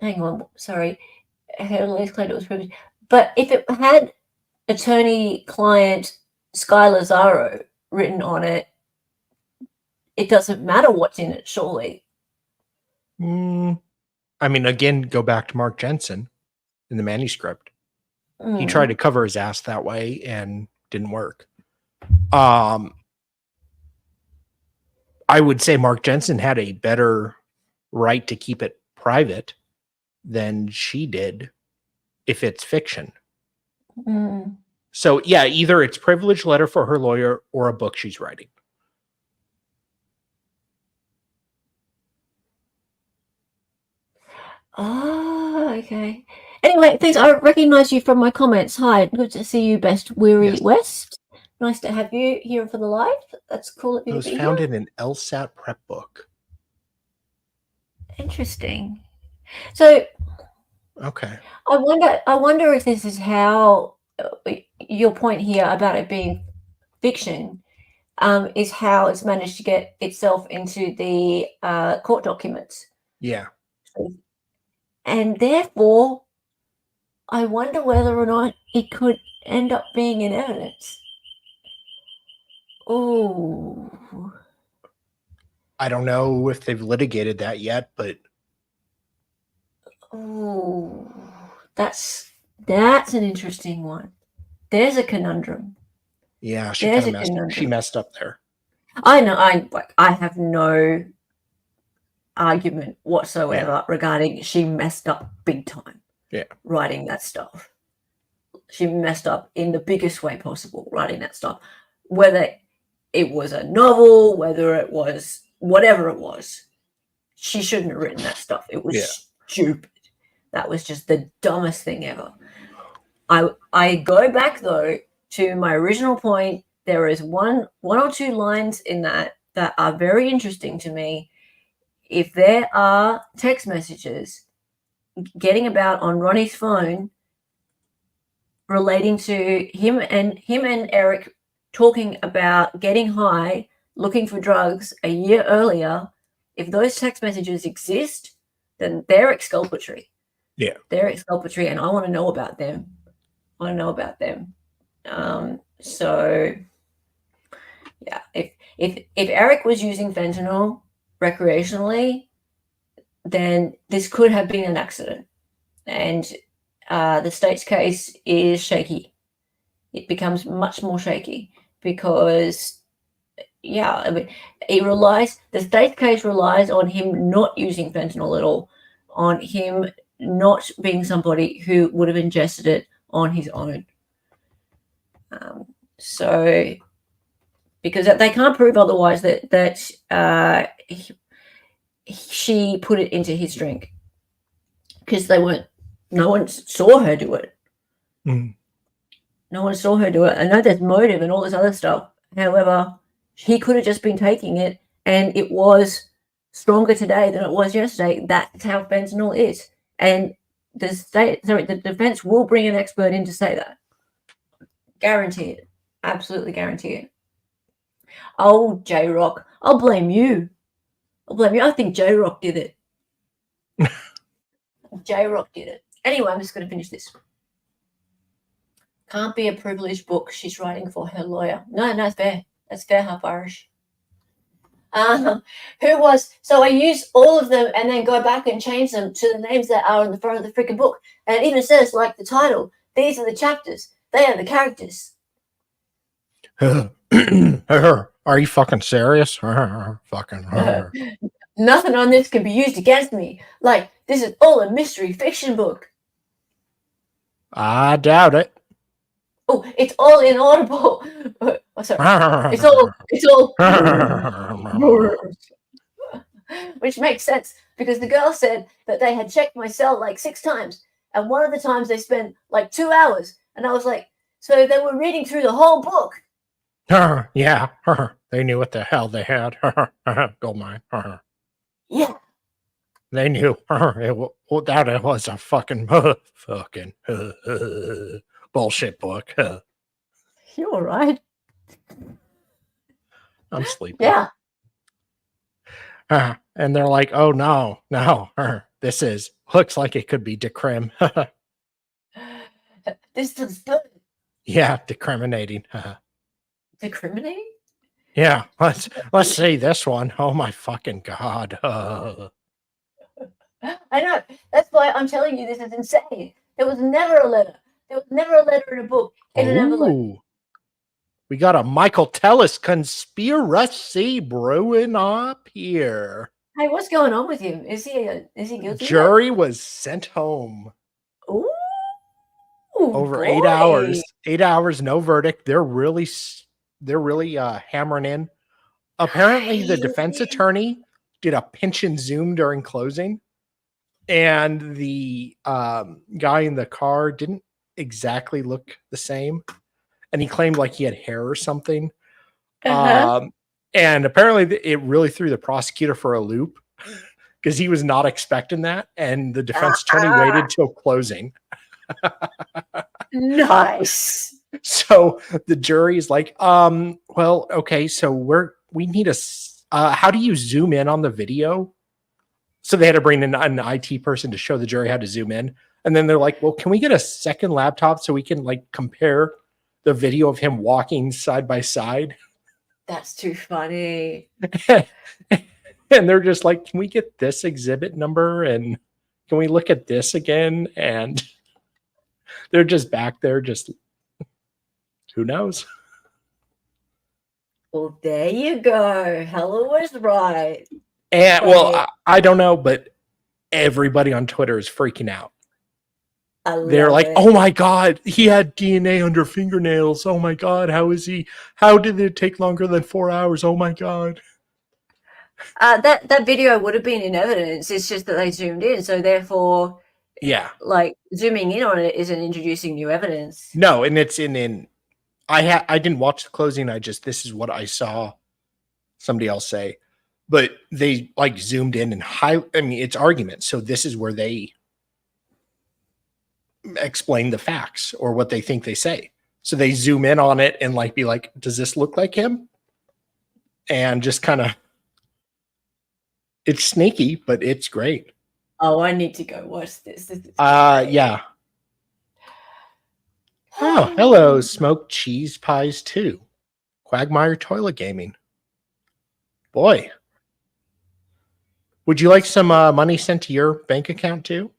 hang on, sorry, her lawyers claimed it was privilege. But if it had attorney-client Sky Lazaro written on it, it doesn't matter what's in it, surely. I mean, again, go back to Mark Jensen in the manuscript. He tried to cover his ass that way and didn't work. I would say Mark Jensen had a better right to keep it private than she did if it's fiction. So, yeah, either it's privilege letter for her lawyer or a book she's writing. Oh, okay. Anyway, thanks. I recognize you from my comments. Hi, good to see you, Best Weary West. Nice to have you here for the live. That's cool. It was found in an LSAT prep book. Interesting. So, okay. I wonder if this is how your point here about it being fiction is how it's managed to get itself into the court documents. Yeah. And therefore, I wonder whether or not it could end up being in evidence. Oh. I don't know if they've litigated that yet, but oh, that's an interesting one. There's a conundrum. Yeah, she messed up there. I know. I have no argument whatsoever regarding she messed up big time. Yeah, writing that stuff. She messed up in the biggest way possible writing that stuff. Whether it was a novel, whether it was whatever it was, she shouldn't have written that stuff. It was Yeah. stupid. That was just the dumbest thing ever. I go back though to my original point. There is one or two lines in that are very interesting to me. If there are text messages getting about on Ronnie's phone relating to him and Eric talking about getting high, looking for drugs a year earlier, if those text messages exist, then they're exculpatory. Yeah. They're exculpatory, and I want to know about them. So yeah, if Eric was using fentanyl recreationally, then this could have been an accident, and the state's case is shaky. It becomes much more shaky because, yeah, I mean, the state's case relies on him not using fentanyl at all, on him not being somebody who would have ingested it on his own. So, because they can't prove otherwise that she put it into his drink, because no one saw her do it. Mm. No one saw her do it. I know there's motive and all this other stuff. However, he could have just been taking it, and it was stronger today than it was yesterday. That's how fentanyl is. And the defense will bring an expert in to say that. Guarantee it. Absolutely guarantee it. Oh, J-Rock, I'll blame you. I think J-Rock did it. J-Rock did it. Anyway, I'm just going to finish this. Can't be a privileged book. She's writing for her lawyer. No, it's fair. That's fair, half Irish. So I use all of them and then go back and change them to the names that are on the front of the freaking book. And it even says, like the title, these are the chapters. They are the characters. Are you fucking serious? Fucking. Nothing on this can be used against me. Like, this is all a mystery fiction book. I doubt it. Oh, it's all inaudible. Oh, sorry. It's all. Which makes sense, because the girl said that they had checked my cell like 6 times, and one of the times they spent like 2 hours, and I was like, so they were reading through the whole book. Yeah, they knew what the hell they had. Gold mine. Yeah. They knew that it was a fucking bullshit book. You're all right. I'm sleeping. Yeah. And they're like, oh no, this looks like it could be decrim. This looks good. Yeah, decriminating. Decriminating? Yeah, let's see this one. Oh my fucking god. I know. That's why I'm telling you this is insane. There was never a letter. There was never a letter in a book in an envelope. We got a Michael Tellis conspiracy brewing up here. Hey, what's going on with him? Is he guilty? Jury was sent home. Ooh, over boy. 8 hours. 8 hours, no verdict. They're really hammering in. Apparently, the defense attorney did a pinch and zoom during closing, and the guy in the car didn't exactly look the same, and he claimed like he had hair or something. And apparently, it really threw the prosecutor for a loop, because he was not expecting that, and the defense attorney waited till closing. Nice. So the jury's like, well, okay, so we need how do you zoom in on the video? So they had to bring in an IT person to show the jury how to zoom in. And then they're like, well, can we get a second laptop so we can like compare the video of him walking side by side? That's too funny. And they're just like, can we get this exhibit number? And can we look at this again? And they're just back there, just who knows? Well, there you go. Hella was right. And well, I don't know, but everybody on Twitter is freaking out. They're like, oh my God, he had DNA under fingernails. Oh my God, how did it take longer than 4 hours? Oh my God. That video would have been in evidence. It's just that they zoomed in, so therefore, Yeah. like zooming in on it isn't introducing new evidence. No, and it's in. I didn't watch the closing. This is what I saw somebody else say, but they like zoomed in and it's arguments. So this is where they explain the facts or what they think they say. So they zoom in on it and like be like, does this look like him? And just kind of, it's sneaky, but it's great. Oh, I need to go watch this. Yeah. Oh, hello, smoked cheese pies too. Quagmire toilet gaming. Boy. Would you like some money sent to your bank account too?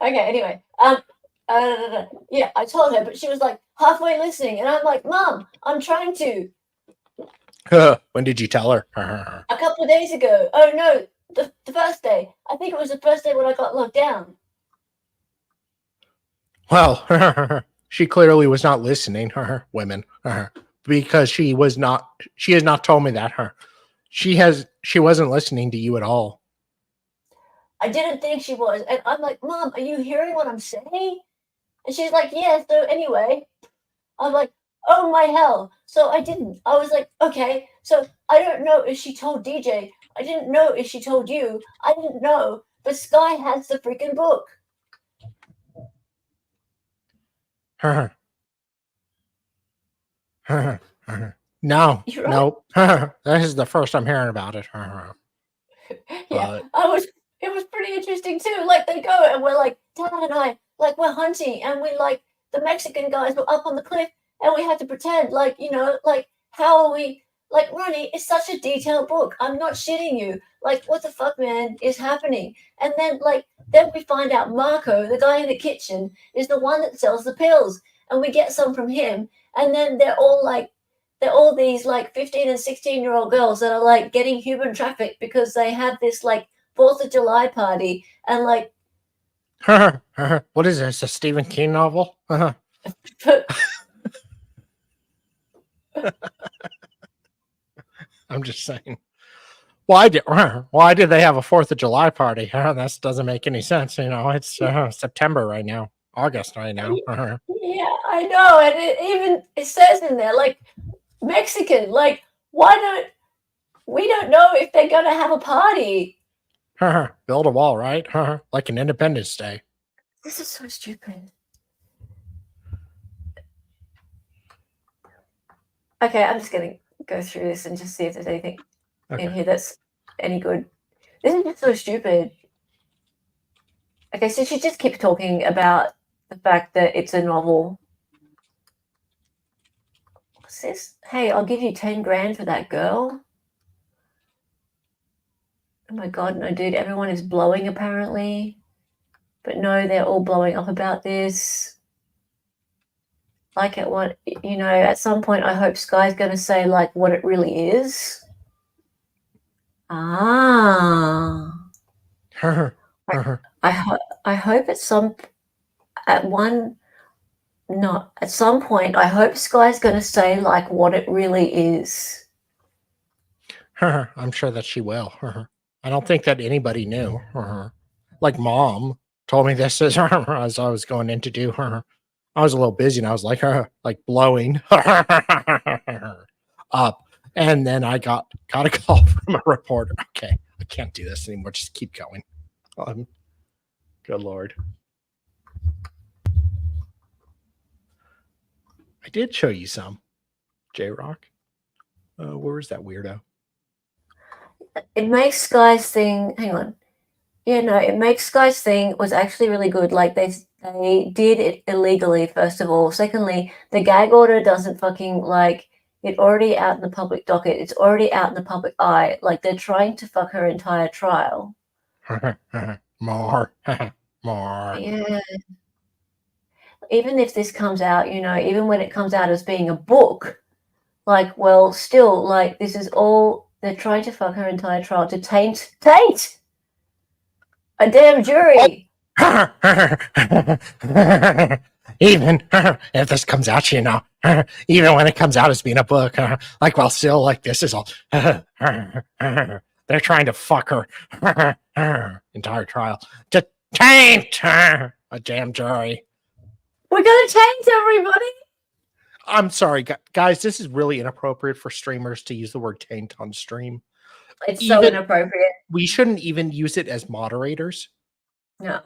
Okay, anyway. Yeah, I told her, but she was like halfway listening, and I'm like, Mom, I'm trying to. When did you tell her? A couple of days ago. Oh no, the first day. I think it was the first day when I got locked down. Well, she clearly was not listening, women, because she has not told me that, she wasn't listening to you at all. I didn't think she was. And I'm like, Mom, are you hearing what I'm saying? And she's like, yeah, so anyway. I'm like, oh my hell. So I didn't. I was like, okay. So I don't know if she told DJ. I didn't know if she told you. I didn't know. But Sky has the freaking book. No, You're no. This is the first I'm hearing about it. Yeah, it was pretty interesting too. Like they go and we're like, Dad and I, like we're hunting and we like the Mexican guys were up on the cliff and we had to pretend like, you know, like how are we like Ronnie, it's such a detailed book. I'm not shitting you. Like what the fuck, man, is happening? And then we find out Marco, the guy in the kitchen, is the one that sells the pills. And we get some from him. And then they're all these like 15 and 16-year-old girls that are like getting human trafficked because they have this like 4th of July party and like. What is this? A Stephen King novel? I'm just saying. Why did they have a 4th of July party? That doesn't make any sense. You know, it's September right now, August right now. Yeah, I know, and it says in there like Mexican. Like, we don't know if they're gonna have a party. Build a wall, right? Like an Independence Day. This is so stupid. Okay, I'm just gonna go through this and just see if there's anything in here that's any good. This is just so stupid. Okay, so she just keeps talking about the fact that it's a novel. What's this? Hey, I'll give you 10 grand for that girl. Oh my God, no, dude, everyone is blowing apparently. But no, they're all blowing up about this. Like at some point, I hope Sky's going to say like what it really is. I hope at some point, I hope Sky's going to say like what it really is. I'm sure that she will. I don't think that anybody knew. Like Mom told me this as I was going in to do her. I was a little busy and I was like blowing up. And then I got a call from a reporter. Okay, I can't do this anymore. Just keep going. Good Lord. I did show you some. J-Rock. Where is that weirdo? It makes Sky's thing. Hang on. Yeah, no, it makes Sky's thing was actually really good. Like they did it illegally, first of all. Secondly, the gag order doesn't fucking like it already out in the public docket. It's already out in the public eye. Like they're trying to fuck her entire trial. More. Yeah. Even if this comes out, even when it comes out as being a book, like, well, still, like, this is all, they're trying to fuck her entire trial to taint a damn jury. Even if this comes out, Even when it comes out as being a book, like while still like this is all. They're trying to fuck her entire trial to taint a damn jury. We're gonna taint everybody. I'm sorry, guys. This is really inappropriate for streamers to use the word taint on stream. It's so inappropriate. We shouldn't even use it as moderators. No.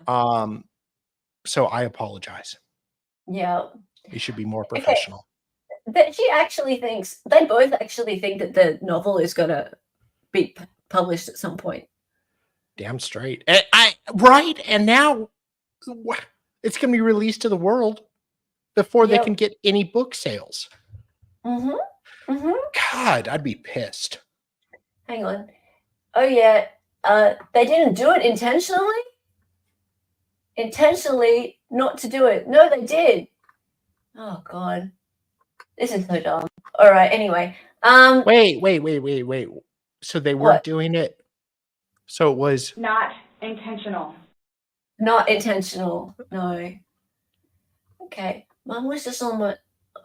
So I apologize. Yeah. We should be more professional. That she actually thinks, they both actually think that the novel is gonna be published at some point. Damn straight. Right, and now it's gonna be released to the world before they can get any book sales. Mm-hmm. Mm-hmm. God, I'd be pissed. Hang on. Oh yeah. They didn't do it intentionally. Intentionally not to do it. No, they did. Oh God. This is so dumb. All right, anyway. Wait. So they weren't doing it. So it was Not intentional. Not intentional. No. Okay. Mum was just on my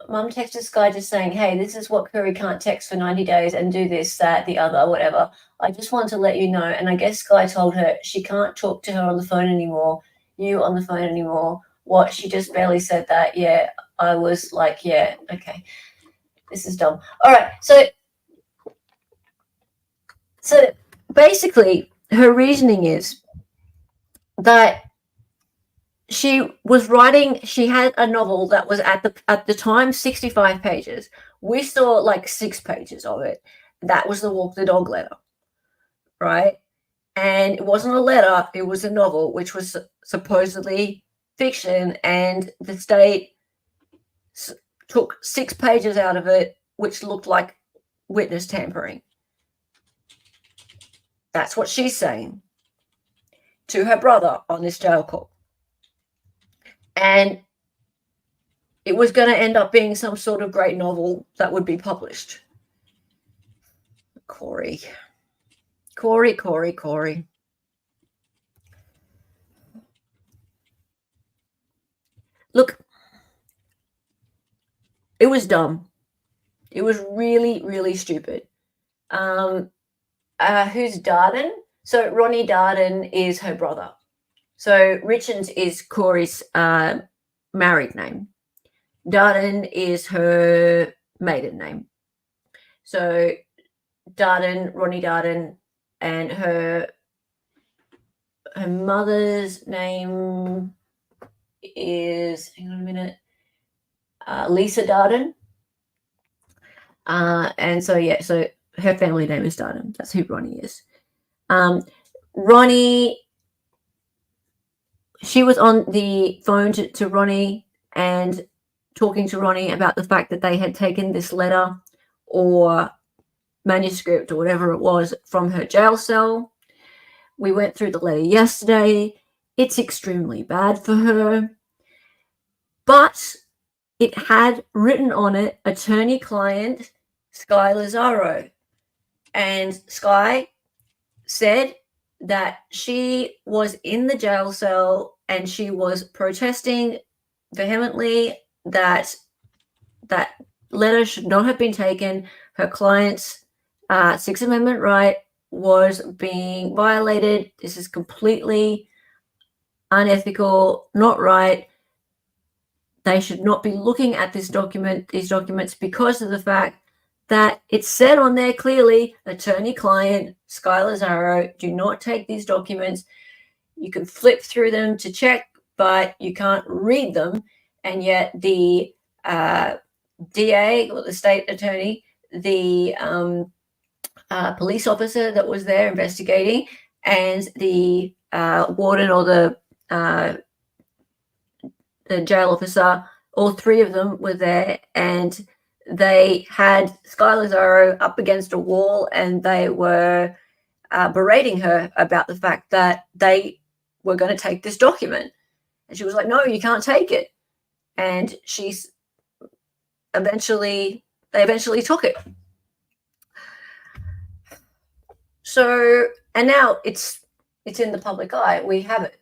Mum texted this guy just saying, hey, this is what Kouri can't text for 90 days and do this, that, the other, whatever. I just want to let you know. And I guess Sky told her she can't talk to her on the phone anymore, you on the phone anymore. What? She just barely said that. Yeah. I was like, yeah, okay. This is dumb. All right. So basically her reasoning is that she was writing, she had a novel that was at the time 65 pages. We saw like 6 pages of it. That was the Walk the Dog letter, right? And it wasn't a letter, it was a novel, which was supposedly fiction, and the state took 6 pages out of it, which looked like witness tampering. That's what she's saying to her brother on this jail call. And it was going to end up being some sort of great novel that would be published. Kouri. Look, it was dumb. It was really, really stupid. Who's Darden? So Ronnie Darden is her brother. So Richins is Kouri's married name. Darden is her maiden name. So Darden, Ronnie Darden, and her mother's name is, hang on a minute, Lisa Darden. And so, yeah, so her family name is Darden. That's who Ronnie is. Ronnie, she was on the phone to Ronnie and talking to Ronnie about the fact that they had taken this letter or manuscript or whatever it was from her jail cell. We went through the letter yesterday. It's extremely bad for her. But it had written on it attorney-client Sky Lazaro. And Sky said that she was in the jail cell and she was protesting vehemently that that letter should not have been taken. Her client's Sixth Amendment right was being violated. This is completely unethical, not right. They should not be looking at these documents because of the fact that it said on there clearly, attorney-client, Sky Lazaro, do not take these documents. You can flip through them to check, but you can't read them. And yet the DA, or the state attorney, the police officer that was there investigating, and the warden or the jail officer, all 3 of them were there, and they had Sky Lazaro up against a wall and they were berating her about the fact that they were going to take this document. And she was like, no, you can't take it. And they eventually took it. So, and now it's in the public eye. We have it.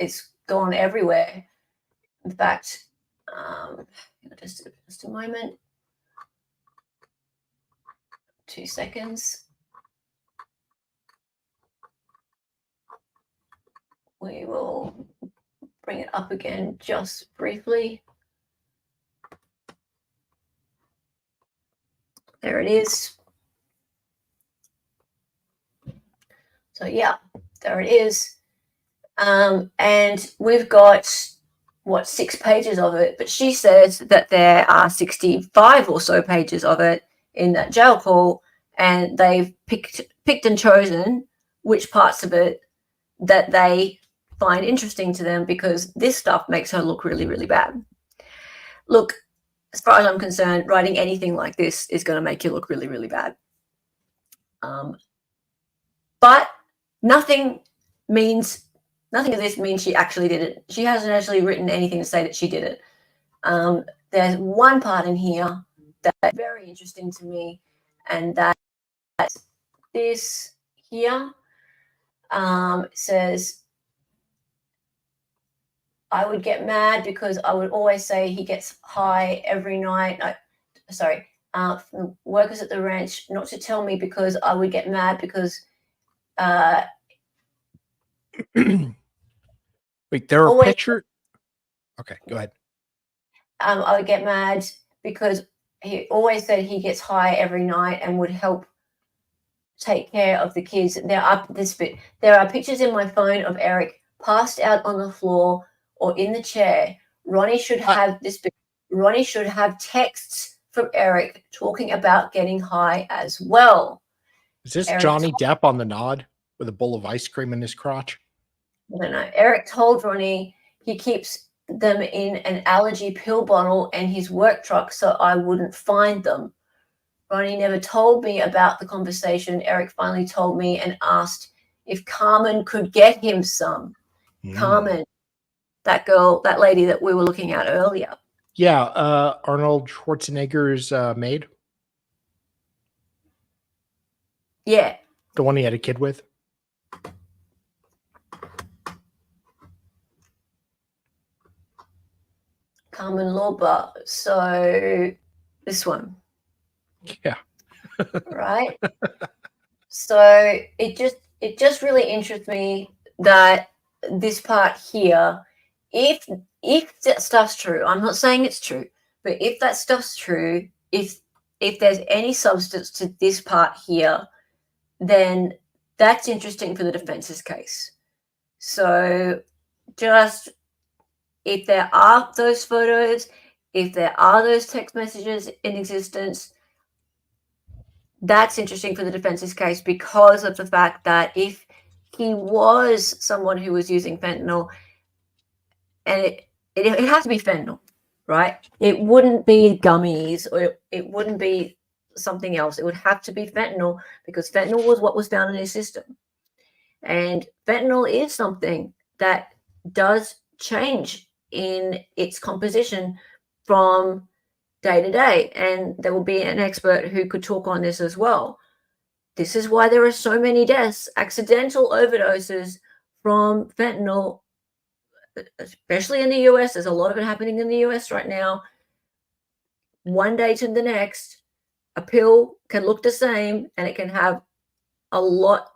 It's gone everywhere. In fact, I'm going to Just a moment. 2 seconds. We will bring it up again just briefly. There it is. So yeah, there it is. And we've got, 6 pages of it, but she says that there are 65 or so pages of it in that jail call, and they've picked and chosen which parts of it that they find interesting to them, because this stuff makes her look really, really bad. Look, as far as I'm concerned, writing anything like this is going to make you look really, really bad. But nothing of this means she actually did it. She hasn't actually written anything to say that she did it. There's one part in here that's very interesting to me, and that's this here. Says, I would get mad because I would always say he gets high every night. Workers at the ranch not to tell me because I would get mad because Wait, there are pictures. Okay, go ahead. I would get mad because he always said he gets high every night and would help take care of the kids. There are pictures in my phone of Eric passed out on the floor or in the chair. Ronnie should have Ronnie should have texts from Eric talking about getting high as well. Is this Johnny Depp on the nod with a bowl of ice cream in his crotch? I don't know. Eric told Ronnie he keeps them in an allergy pill bottle and his work truck so I wouldn't find them. Ronnie never told me about the conversation. Eric finally told me and asked if Carmen could get him some. Carmen, that girl, that lady that we were looking at earlier. Yeah, Arnold Schwarzenegger's maid. Yeah. The one he had a kid with. Carmen Lorba. So this one. Yeah. Right. So it just really interests me that this part here, if that stuff's true, I'm not saying it's true, but if that stuff's true, if there's any substance to this part here, then that's interesting for the defense's case. So just if there are those photos, if there are those text messages in existence, that's interesting for the defense's case because of the fact that if he was someone who was using fentanyl, and it has to be fentanyl, right? It wouldn't be gummies or it wouldn't be something else. It would have to be fentanyl because fentanyl was what was found in his system. And fentanyl is something that does change in its composition from day to day. And there will be an expert who could talk on this as well. This is why there are so many deaths, accidental overdoses from fentanyl, especially in the US. There's a lot of it happening in the US right now. One day to the next, a pill can look the same and it can have a lot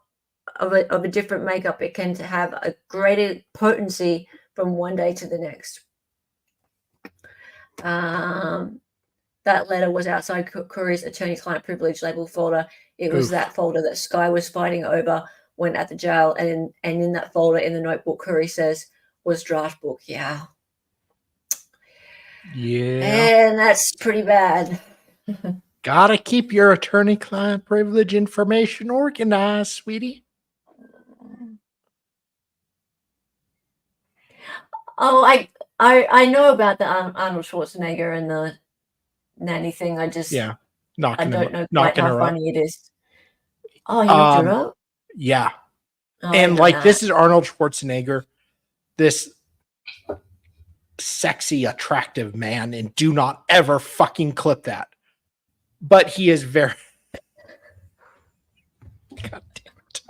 of a different makeup. It can have a greater potency from one day to the next. That letter was outside Kouri's attorney-client privilege label folder. It was that folder that Sky was fighting over when at the jail, and in that folder in the notebook, Kouri says was draft book. Yeah, and that's pretty bad. Gotta keep your attorney-client privilege information organized, sweetie. Oh, I know about the Arnold Schwarzenegger and the Nanny thing. I just I don't know quite how funny it is. Oh, you looked her up? Yeah. And like this is Arnold Schwarzenegger, this sexy, attractive man, and do not ever fucking clip that. But he is very God damn it.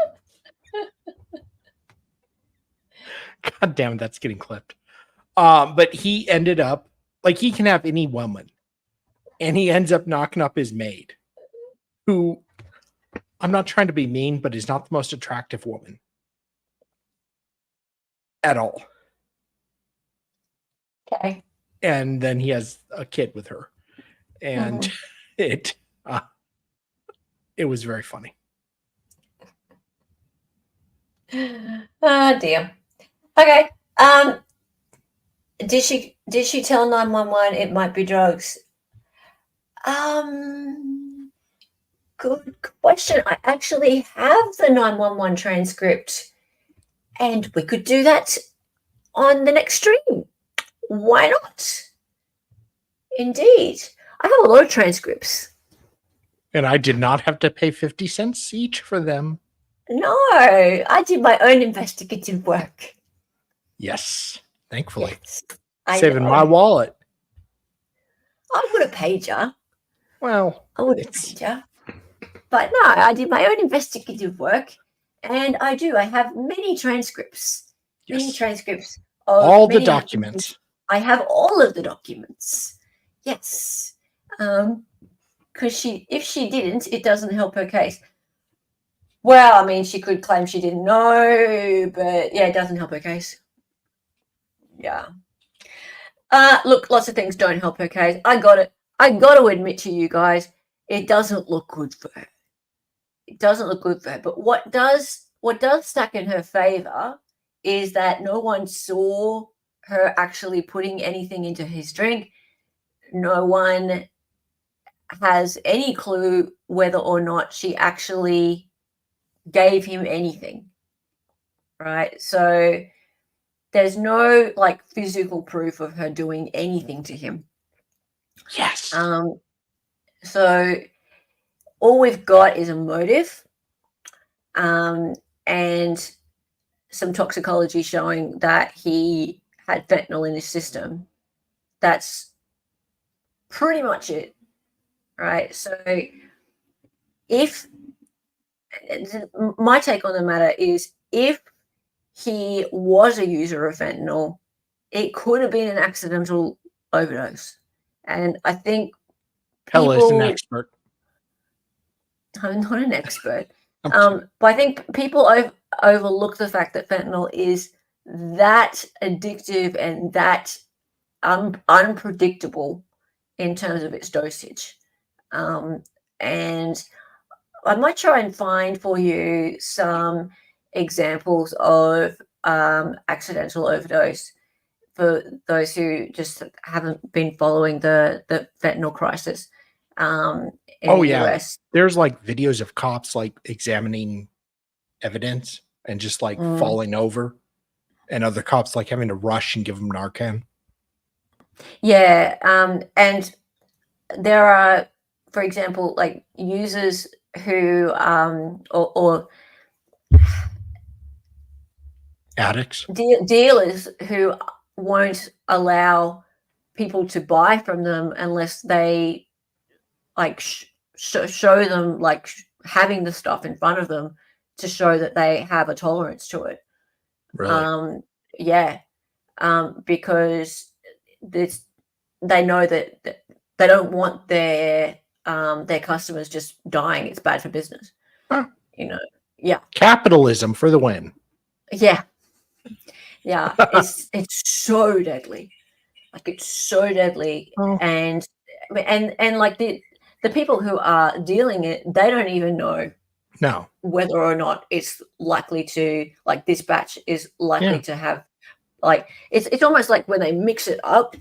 God damn it, that's getting clipped. But he ended up Like, he can have any woman, and he ends up knocking up his maid, who, I'm not trying to be mean, but is not the most attractive woman at all. Okay. And then he has a kid with her, and it was very funny. Oh dear. Okay. Did she tell 911 it might be drugs? Good question. I actually have the 911 transcript, and we could do that on the next stream. Why not? Indeed. I have a lot of transcripts. And I did not have to pay 50 cents each for them. No, I did my own investigative work. Yes, thankfully. Yes, Saving my wallet. I would have paid you. Well, I would have paid you. But no, I did my own investigative work, and I have many transcripts. yes. Many transcripts of All the many documents. I have all of the documents. Yes. Because if she didn't, it doesn't help her case. Well, I mean, she could claim she didn't know, but yeah, it doesn't help her case. Yeah. Look, lots of things don't help her case. I got to admit to you guys, it doesn't look good for her. It doesn't look good for her. But what does stack in her favor is that no one saw her actually putting anything into his drink. No one has any clue whether or not she actually gave him anything, right? So there's no like physical proof of her doing anything to him. Yes. So all we've got is a motive, and some toxicology showing that he had fentanyl in his system. That's pretty much it, right? So my take on the matter is, if he was a user of fentanyl, it could have been an accidental overdose. And I think Pella is an expert. I'm not an expert. But I think people overlook the fact that fentanyl is that addictive and that unpredictable in terms of its dosage. And I might try and find for you some examples of accidental overdose for those who just haven't been following the fentanyl crisis in the US. There's like videos of cops like examining evidence and just like falling over, and other cops like having to rush and give them Narcan. Yeah, and there are, for example, like users who or addicts, dealers who won't allow people to buy from them unless they like show them like having the stuff in front of them to show that they have a tolerance to it. Really? Because they know that they don't want their customers just dying. It's bad for business. Huh. Yeah. Capitalism for the win. Yeah. Yeah. it's so deadly. Like, it's so deadly. Oh. And like the people who are dealing it, they don't even know whether or not it's likely to, like, this batch is likely to have, like, it's almost like when they mix it up,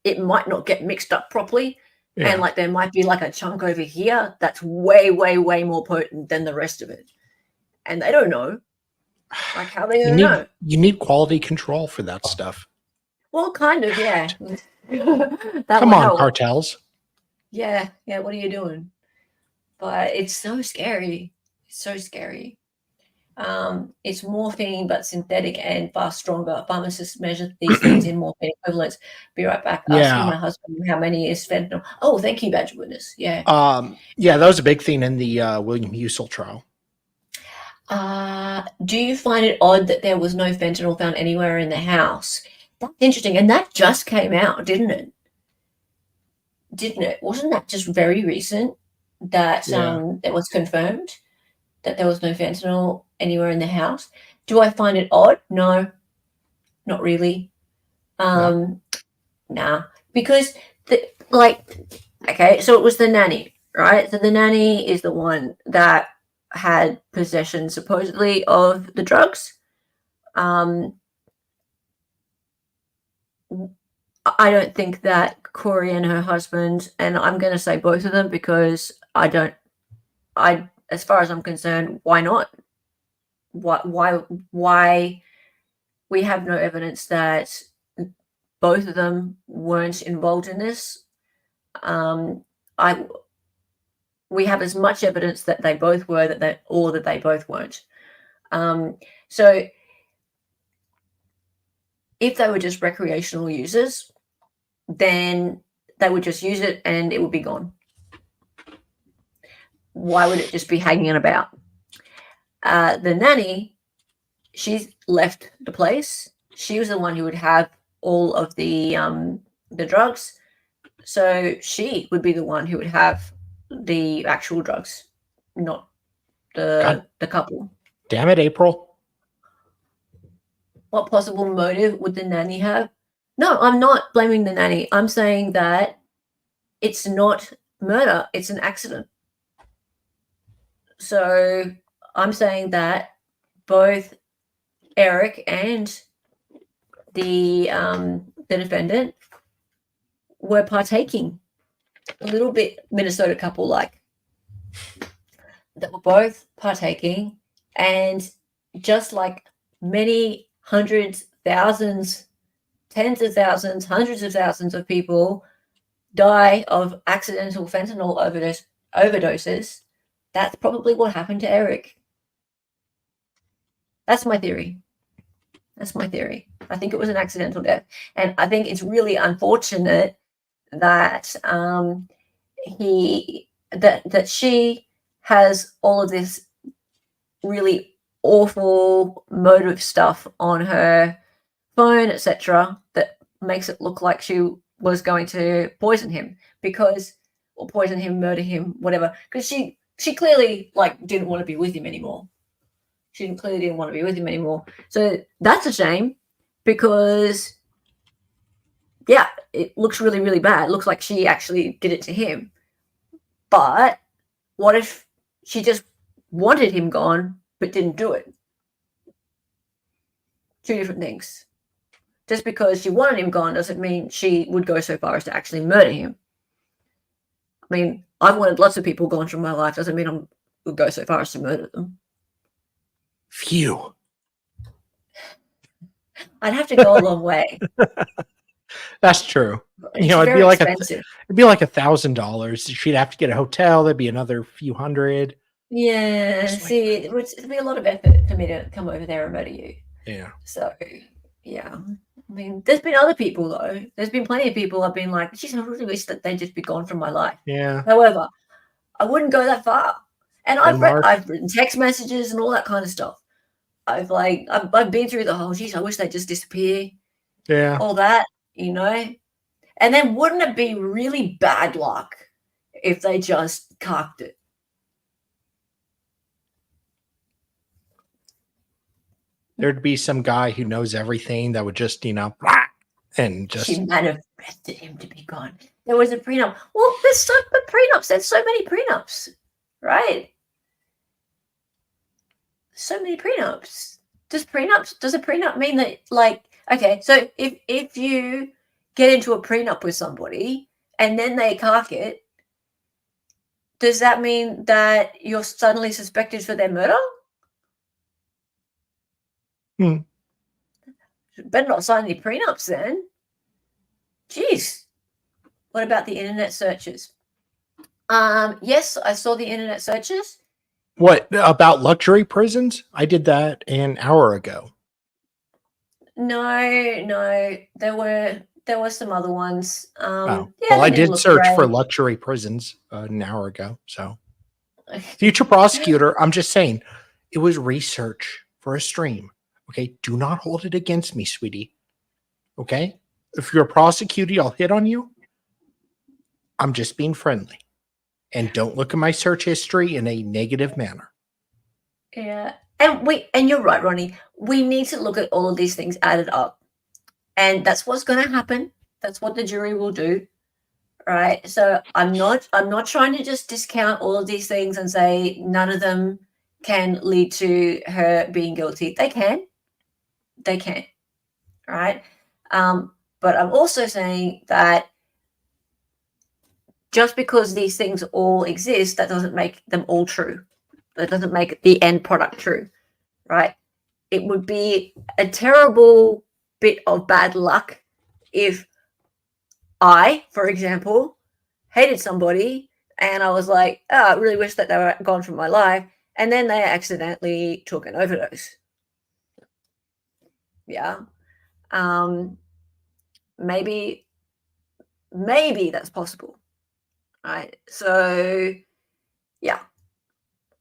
it might not get mixed up properly. Yeah. And like there might be like a chunk over here that's way, way, way more potent than the rest of it. And they don't know. Like, how they gonna know? You need quality control for that stuff. Well, kind of, yeah. Come on, help. Cartels. Yeah, what are you doing? But it's so scary. It's so scary. It's morphine, but synthetic and far stronger. Pharmacists measure these things in morphine equivalents. Be right back. Asking my husband how many is fentanyl. Oh, thank you, Badge Witness. Yeah. That was a big thing in the William Husel trial. Do you find it odd that there was no fentanyl found anywhere in the house? That's interesting. And that just came out, didn't it? Didn't it? Wasn't that just very recent that it was confirmed that there was no fentanyl anywhere in the house? Do I find it odd? No, not really. Nah, because okay, so it was the nanny, right? So the nanny is the one that had possession supposedly of the drugs. I don't think that Kouri and her husband, and I'm going to say both of them because as far as I'm concerned, why not? Why we have no evidence that both of them weren't involved in this. We have as much evidence that they both were, that they both weren't. So if they were just recreational users, then they would just use it and it would be gone. Why would it just be hanging about? The nanny, she's left the place. She was the one who would have all of the drugs. So she would be the one who would have the actual drugs, not the couple. Damn it, April. What possible motive would the nanny have? No, I'm not blaming the nanny. I'm saying that it's not murder. It's an accident. So I'm saying that both Eric and the defendant were partaking, a little bit Minnesota couple like, that were both partaking, and just like many hundreds, thousands, tens of thousands, hundreds of thousands of people die of accidental fentanyl overdoses, that's probably what happened to Eric. That's my theory. I think it was an accidental death. And I think it's really unfortunate that that she has all of this really awful motive stuff on her phone, etc., that makes it look like she was going to poison him or poison him, murder him, whatever. Because she clearly didn't want to be with him anymore. Clearly didn't want to be with him anymore. So that's a shame because, yeah, it looks really, really bad. It looks like she actually did it to him. But what if she just wanted him gone but didn't do it? Two different things. Just because she wanted him gone doesn't mean she would go so far as to actually murder him. I mean, I've wanted lots of people gone from my life. Doesn't mean I would go so far as to murder them. Phew. I'd have to go a long way. That's true. It's it'd very expensive. It'd be like $1,000. She'd have to get a hotel. There'd be another few hundred. Yeah. See, it'd be a lot of effort for me to come over there and murder you. Yeah. So, yeah. I mean, there's been other people though. There's been plenty of people I've been like, geez, I really wish that they'd just be gone from my life. Yeah. However, I wouldn't go that far. And I've written text messages and all that kind of stuff. I've been through the whole, geez, I wish they'd just disappear. Yeah. All that, And then wouldn't it be really bad luck if they just cocked it? There'd be some guy who knows everything that would just, and just. She manifested him to be gone. There was a prenup. Well, there's so many prenups. There's so many prenups, right? So many prenups. Does a prenup mean that, okay, so if you get into a prenup with somebody and then they cock it, does that mean that you're suddenly suspected for their murder? Better not sign any prenups then. Jeez. What about the internet searches? Yes, I saw the internet searches. What about luxury prisons? I did that an hour ago. No, there were some other ones. Well, I did search for luxury prisons an hour ago. So, future prosecutor, I'm just saying, it was research for a stream. Okay, do not hold it against me, sweetie. Okay? If you're a prosecutor, I'll hit on you. I'm just being friendly. And don't look at my search history in a negative manner. Yeah. And you're right, Ronnie. We need to look at all of these things added up. And that's what's going to happen. That's what the jury will do. Right? So I'm not trying to just discount all of these things and say none of them can lead to her being guilty. They can. They can. Right? But I'm also saying that just because these things all exist, that doesn't make them all true. That doesn't make the end product true, right? It would be a terrible bit of bad luck if I, for example, hated somebody and I was like, oh, I really wish that they were gone from my life, and then they accidentally took an overdose. Yeah. Maybe that's possible. Right. So yeah,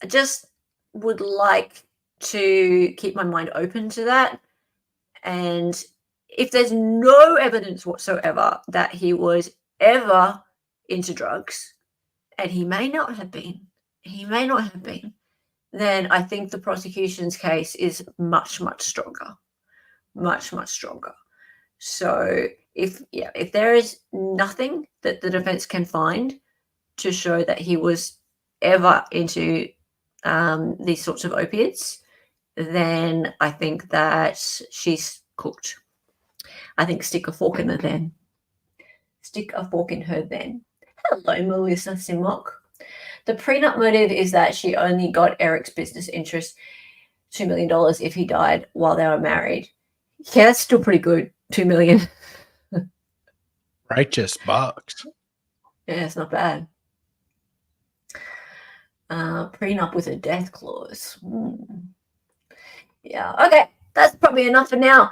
I just would like to keep my mind open to that. And if there's no evidence whatsoever that he was ever into drugs, and he may not have been, then I think the prosecution's case is much, much stronger. Much, much stronger. So if there is nothing that the defense can find to show that he was ever into these sorts of opiates, then I think that she's cooked. I think stick a fork in her then. Stick a fork in her then. Hello, Melissa Simok. The prenup motive is that she only got Eric's business interest, $2 million, if he died while they were married. Yeah, that's still pretty good. $2 million. Righteous bucks. Yeah, it's not bad. Prenup with a death clause. Yeah, okay. That's probably enough for now.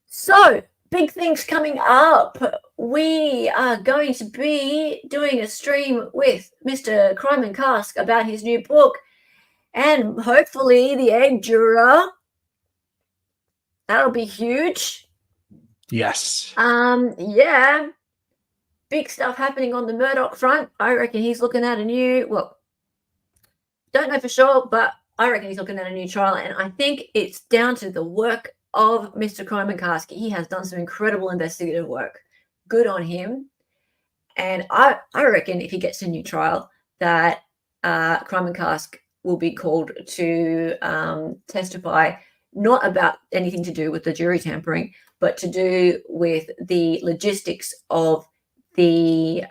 So big things coming up. We are going to be doing a stream with Mr. Crime and Cask about his new book, and hopefully the egg juror. That'll be huge. Yes. Yeah. Big stuff happening on the Murdoch front. I reckon he's looking at a new, well, don't know for sure, but I reckon he's looking at a new trial, and I think it's down to the work of Mr. Crime and Cask. He has done some incredible investigative work. Good on him. And I reckon if he gets a new trial, that Crime and Cask will be called to testify, not about anything to do with the jury tampering, but to do with the logistics of the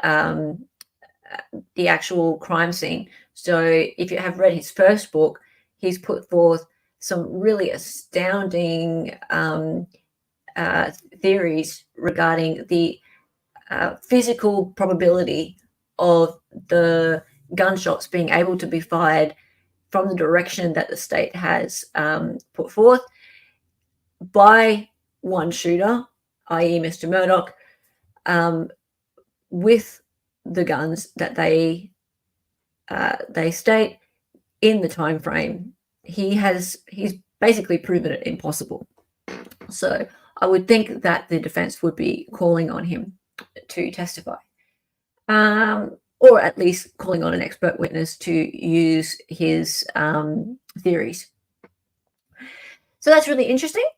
actual crime scene. So if you have read his first book, he's put forth some really astounding theories regarding the physical probability of the gunshots being able to be fired from the direction that the state has put forth by one shooter, i.e. Mr. Murdoch, with the guns that they state in the time frame. He's basically proven it impossible. So I would think that the defense would be calling on him to testify, or at least calling on an expert witness to use his theories. So that's really interesting.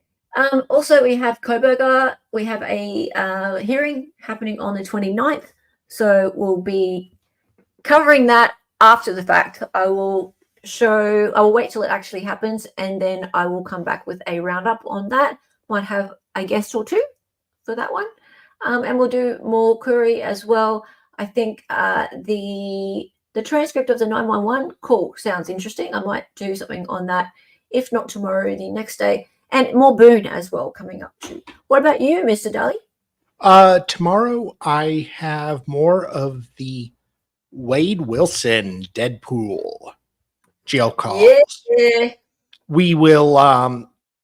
Also, we have Koberger. We have a hearing happening on the 29th. So we'll be covering that after the fact. I will wait till it actually happens, and then I will come back with a roundup on that. Might have a guest or two for that one. And we'll do more Kouri as well. I think the transcript of the 911 call sounds interesting. I might do something on that, if not tomorrow, the next day. And more Boone as well coming up too. What about you, Mr. Daly? Tomorrow I have more of the Wade Wilson Deadpool jail calls. Yeah. We will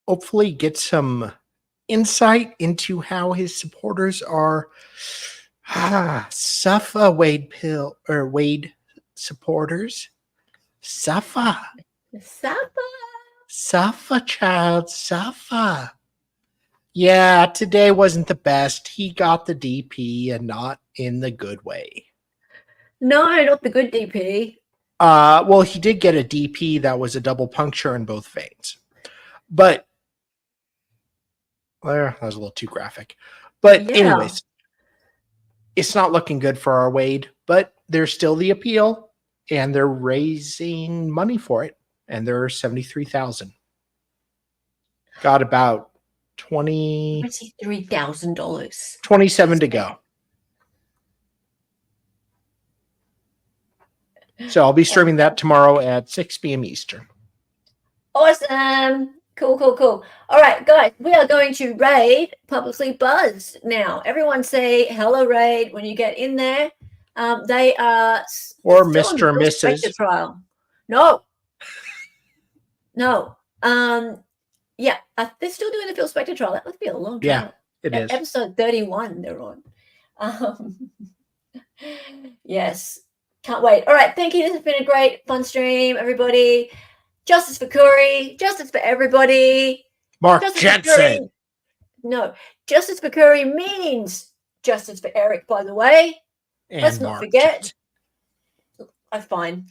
hopefully get some insight into how his supporters are suffer Wade supporters. Suffer, child, suffer. Yeah, today wasn't the best. He got the DP and not in the good way. No, not the good DP. Well, he did get a DP that was a double puncture in both veins. But there, that was a little too graphic. But Yeah. anyways, it's not looking good for our Wade, but there's still the appeal and they're raising money for it. And they're $73,000. Got about $23,000. 27 to go. So I'll be streaming that tomorrow at 6 p.m. Eastern. Awesome. Cool. All right, guys, we are going to raid Publicly Buzzed now. Everyone say hello, raid, when you get in there. They are Or still Mr. on the and Phil Mrs. Spector trial. No. Yeah, they're still doing the Phil Spector trial. That must be a long Yeah, trial. it is. Episode 31 they're on. Yes. Can't wait. All right. Thank you. This has been a great, fun stream, everybody. Justice for Kouri. Justice for everybody. Mark Justice for Jensen. Kouri. No. Justice for Kouri means justice for Eric, by the way. And Let's not Mark forget. Jensen. I'm fine.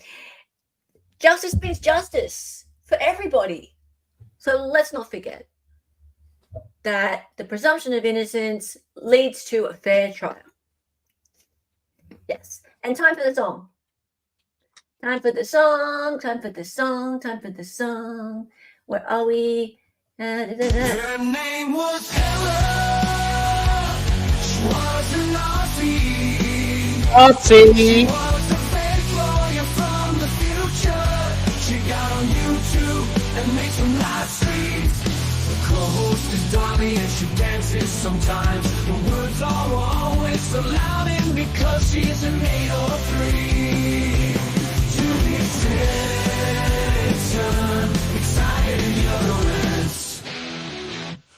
Justice means justice for everybody. So let's not forget that the presumption of innocence leads to a fair trial. Yes. And time for the song. Time for the song. Where are we? Her name was Ella. She was an Aussie. Aussie. Was a fake lawyer from the future. She got on YouTube and made some live streams. The co-host is Dolly and she dances sometimes. The words are always so loud and because she's an 803. To the attention, excited utterance.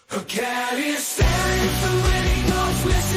Her cat is staring through